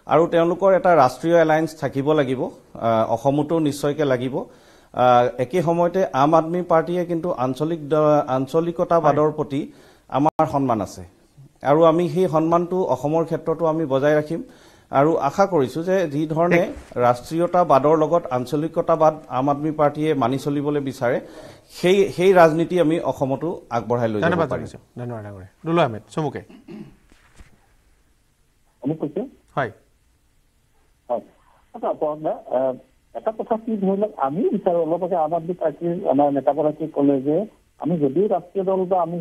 আৰু তেওঁলোকৰ এটা ৰাষ্ট্ৰীয় এলায়েন্স থাকিব লাগিব অসমতো নিশ্চয়কৈ লাগিব একে সময়তে আম আদমি পাৰ্টিয়ে কিন্তু আঞ্চলিকতাবাদৰ প্ৰতি আমাৰ সন্মান আছে আৰু আমি সেই সন্মানটো অসমৰ ক্ষেত্ৰতো আমি বজাই ৰাখিম আৰু আশা কৰিছোঁ যে যি ধৰণে ৰাষ্ট্ৰীয়তাবাদৰ লগত আঞ্চলিকতাবাদ আম আদমি পাৰ্টিয়ে মানি চলিবলৈ বিচাৰে সেই ৰাজনীতি আমি অসমতো আগবঢ়াই লৈ যাব পাৰিম ধন্যবাদ দুলু আহমেদ চমুকে হয় এটা কথা কি ধৰি লওক আমি বিচাৰোঁ অলপ আগে আম আদমি পাৰ্টীৰ আমাৰ নেতাগৰাকীয়ে ক'লে যে আমি যদিও ৰাষ্ট্ৰীয় দল বা আমি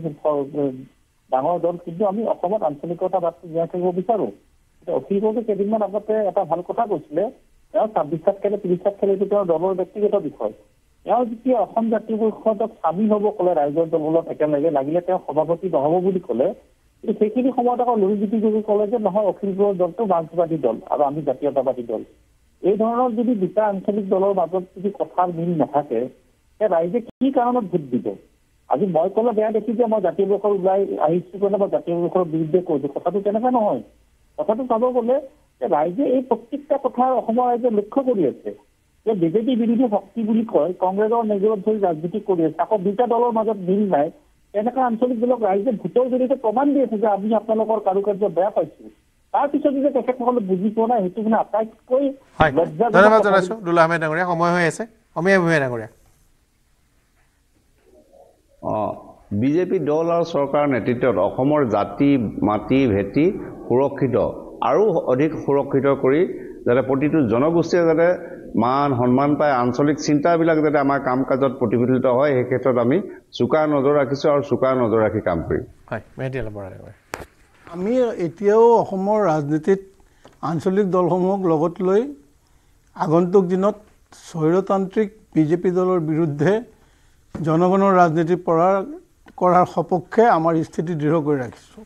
ডাঙৰ দল কিন্তু আমি অসমত আঞ্চলিকতাবাদটো জীয়াই থাকিব বিচাৰোঁ অখিলগড়ে কেইদিনমান আগতে এটা ভাল কথা কৈছিলে তেওঁ ২৬ খেলে ৩০ খেলে এইটো তেওঁৰ দলৰ ব্যক্তিগত বিষয় তেওঁ যেতিয়া অসম জাতীয় পৰিষদত চামিল হ'ব ক'লে ৰাইজৰ দলত একেলগে লাগিলে তেওঁ সভাপতি নহ'ব বুলি ক'লে কিন্তু সেইখিনি সময়ত আকৌ লুৰিজ্যোতি গগৈ ক'লে যে নহয় অখিলগড়ৰ দলটো মাৰ্ক্সবাদী দল আৰু আমি জাতীয়তাবাদী দল এই ধৰণৰ যদি দুটা আঞ্চলিক দলৰ মাজত যদি কথাৰ মিল নাথাকে ৰাইজে কি কাৰণত ভোট দিব আজি মই ক'লে বেয়া দেখি যে মই জাতীয় পৰিষদ ওলাই আহিছোঁ কাৰণে বা জাতীয় পৰিষদৰ বিৰুদ্ধে কৈছোঁ কথাটো তেনেকুৱা নহয় কথাটো চাব গ'লে যে ৰাইজে এই প্ৰত্যেকটা কথা অসমৰ ৰাইজে লক্ষ্য কৰি আছে যে বিজেপি বিৰোধী শক্তি বুলি কয় কংগ্ৰেছৰ নেজৰত ধৰি ৰাজনীতি কৰি আছে আকৌ দুটা দলৰ মাজত মিল নাই এনেকুৱা আঞ্চলিক দলক ৰাইজে ভোটৰ জৰিয়তে প্ৰমাণ দি আছে যে আমি আপোনালোকৰ কাৰুকাৰ্য বেয়া পাইছোঁ তাৰপিছত যে তেখেতসকলে বুজি পোৱা নাই সেইটো মানে আটাইতকৈ ধন্যবাদ জনাইছোঁ দুলু আহমেদ ডাঙৰীয়া সময় হৈ আছে অমিয় ভূঞা ডাঙৰীয়া বিজেপি দল আৰু চৰকাৰৰ নেতৃত্বত অসমৰ জাতি মাটি ভেটি সুৰক্ষিত আৰু অধিক সুৰক্ষিত কৰি যাতে প্ৰতিটো জনগোষ্ঠীয়ে যাতে মান সন্মান পায় আঞ্চলিক চিন্তাবিলাক যাতে আমাৰ কাম কাজত প্ৰতিফলিত হয় সেই ক্ষেত্ৰত আমি চোকা নজৰ ৰাখিছোঁ আৰু চোকা নজৰ ৰাখি কাম কৰিম আমি এতিয়াও অসমৰ ৰাজনীতিত আঞ্চলিক দলসমূহক লগত লৈ আগন্তুক দিনত স্বৈৰতান্ত্ৰিক বিজেপি দলৰ বিৰুদ্ধে জনগণৰ ৰাজনীতি কৰাৰ সপক্ষে আমাৰ স্থিতি দৃঢ় কৰি ৰাখিছোঁ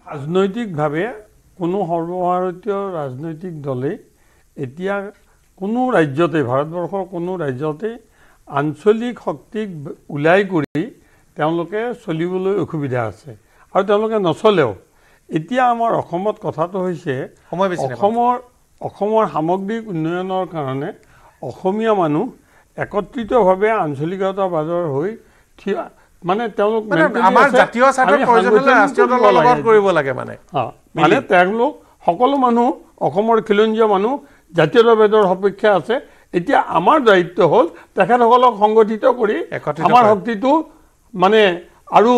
ৰাজনৈতিকভাৱে কোনো সৰ্বভাৰতীয় ৰাজনৈতিক দলে এতিয়া কোনো ৰাজ্যতে ভাৰতবৰ্ষৰ কোনো ৰাজ্যতে আঞ্চলিক শক্তিক ওলাই কৰি তেওঁলোকে চলিবলৈ অসুবিধা আছে আৰু তেওঁলোকে নচলেও এতিয়া আমাৰ অসমত কথাটো হৈছে অসমৰ সামগ্ৰিক উন্নয়নৰ কাৰণে অসমীয়া মানুহ একত্ৰিতভাৱে আঞ্চলিকতাবাদৰ হৈ মানে তেওঁলোক আমাৰ জাতীয় স্বাৰ্থৰ প্ৰয়োজন হ'লে ৰাষ্ট্ৰীয় দলৰ লগত কৰিব লাগে মানে তেওঁলোক সকলো মানুহ অসমৰ খিলঞ্জীয়া মানুহ জাতীয়তাবাদৰ সপক্ষে আছে এতিয়া আমাৰ দায়িত্ব হ'ল তেখেতসকলক সংগঠিত কৰি আমাৰ শক্তিটো মানে আৰু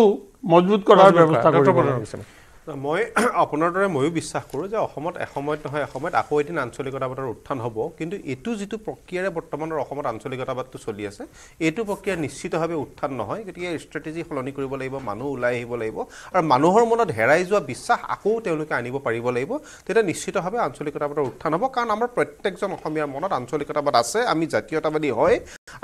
মজবুত কৰাৰ ব্যৱস্থা কৰিব লাগে মই আপোনাৰ দৰে ময়ো বিশ্বাস কৰোঁ যে অসমত এসময়ত নহয় এসময়ত আকৌ এদিন আঞ্চলিকতাবাদৰ উত্থান হ'ব কিন্তু এইটো যিটো প্ৰক্ৰিয়াৰে বৰ্তমানৰ অসমত আঞ্চলিকতাবাদটো চলি আছে এইটো প্ৰক্ৰিয়া নিশ্চিতভাৱে উত্থান নহয় গতিকে ষ্ট্ৰেটেজি সলনি কৰিব লাগিব মানুহ ওলাই আহিব লাগিব আৰু মানুহৰ মনত হেৰাই যোৱা বিশ্বাস আকৌ তেওঁলোকে আনিব পাৰিব লাগিব তেতিয়া নিশ্চিতভাৱে আঞ্চলিকতাবাদৰ উত্থান হ'ব কাৰণ আমাৰ প্ৰত্যেকজন অসমীয়াৰ মনত আঞ্চলিকতাবাদ আছে আমি জাতীয়তাবাদী হয়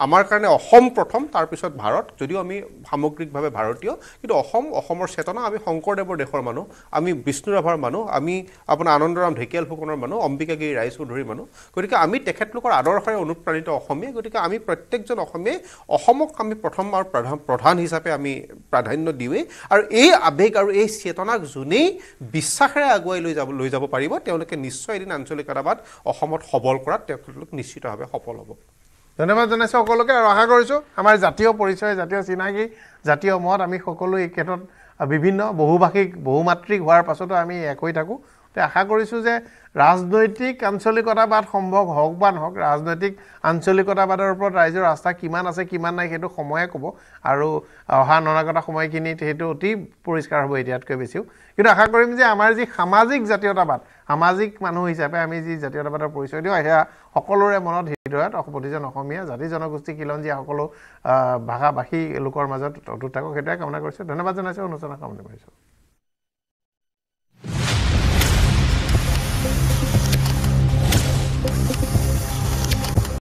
আমাৰ কাৰণে অসম প্ৰথম তাৰপিছত ভাৰত যদিও আমি সামগ্ৰিকভাৱে ভাৰতীয় কিন্তু অসমৰ চেতনা আমি শংকৰদেৱৰ দেশৰ মানুহ আমি বিষ্ণু ৰাভাৰ মানুহ আমি আপোনাৰ আনন্দৰাম ঢেকিয়াল ফুকনৰ মানুহ অম্বিকাগিৰি ৰায়চৌধুৰীৰ মানুহ গতিকে আমি তেখেতলোকৰ আদৰ্শৰে অনুপ্ৰাণিত অসমীয়া গতিকে আমি প্ৰত্যেকজন অসমীয়াই অসমক আমি প্ৰথম আৰু প্ৰধান হিচাপে আমি প্ৰাধান্য দিওঁৱেই আৰু এই আৱেগ আৰু এই চেতনাক যোনেই বিশ্বাসেৰে আগুৱাই লৈ যাব পাৰিব তেওঁলোকে নিশ্চয় এদিন আঞ্চলিকতাবাদ অসমত সবল কৰাত তেওঁলোক নিশ্চিতভাৱে সফল হ'ব ধন্যবাদ জনাইছোঁ সকলোকে আৰু আশা কৰিছোঁ আমাৰ জাতীয় পৰিচয় জাতীয় চিনাকি জাতীয় মত আমি সকলো এই ক্ষেত্ৰত বিভিন্ন বহুভাষিক বহুমাত্ৰিক হোৱাৰ পাছতো আমি এক হৈ থাকোঁ তো আশা কৰিছোঁ যে ৰাজনৈতিক আঞ্চলিকতাবাদ সম্ভৱ হওক বা নহওক ৰাজনৈতিক আঞ্চলিকতাবাদৰ ওপৰত ৰাইজৰ আস্থা কিমান আছে কিমান নাই সেইটো সময়ে ক'ব আৰু অহা অনাগত সময়খিনিত সেইটো অতি পৰিষ্কাৰ হ'ব এতিয়াতকৈ বেছিও কিন্তু আশা কৰিম যে আমাৰ যি সামাজিক জাতীয়তাবাদ সামাজিক মানুহ হিচাপে আমি যি জাতীয়তাবাদৰ পৰিচয় দিওঁ সেয়া সকলোৰে মনত হৃদয়ত প্ৰতিজন অসমীয়া জাতি জনগোষ্ঠী খিলঞ্জীয়া সকলো ভাষা ভাষী লোকৰ মাজত অটুট থাকক সেইটোৱে কামনা কৰিছোঁ ধন্যবাদ জনাইছোঁ অনুষ্ঠানৰ কামনা কৰিছোঁ Thank you.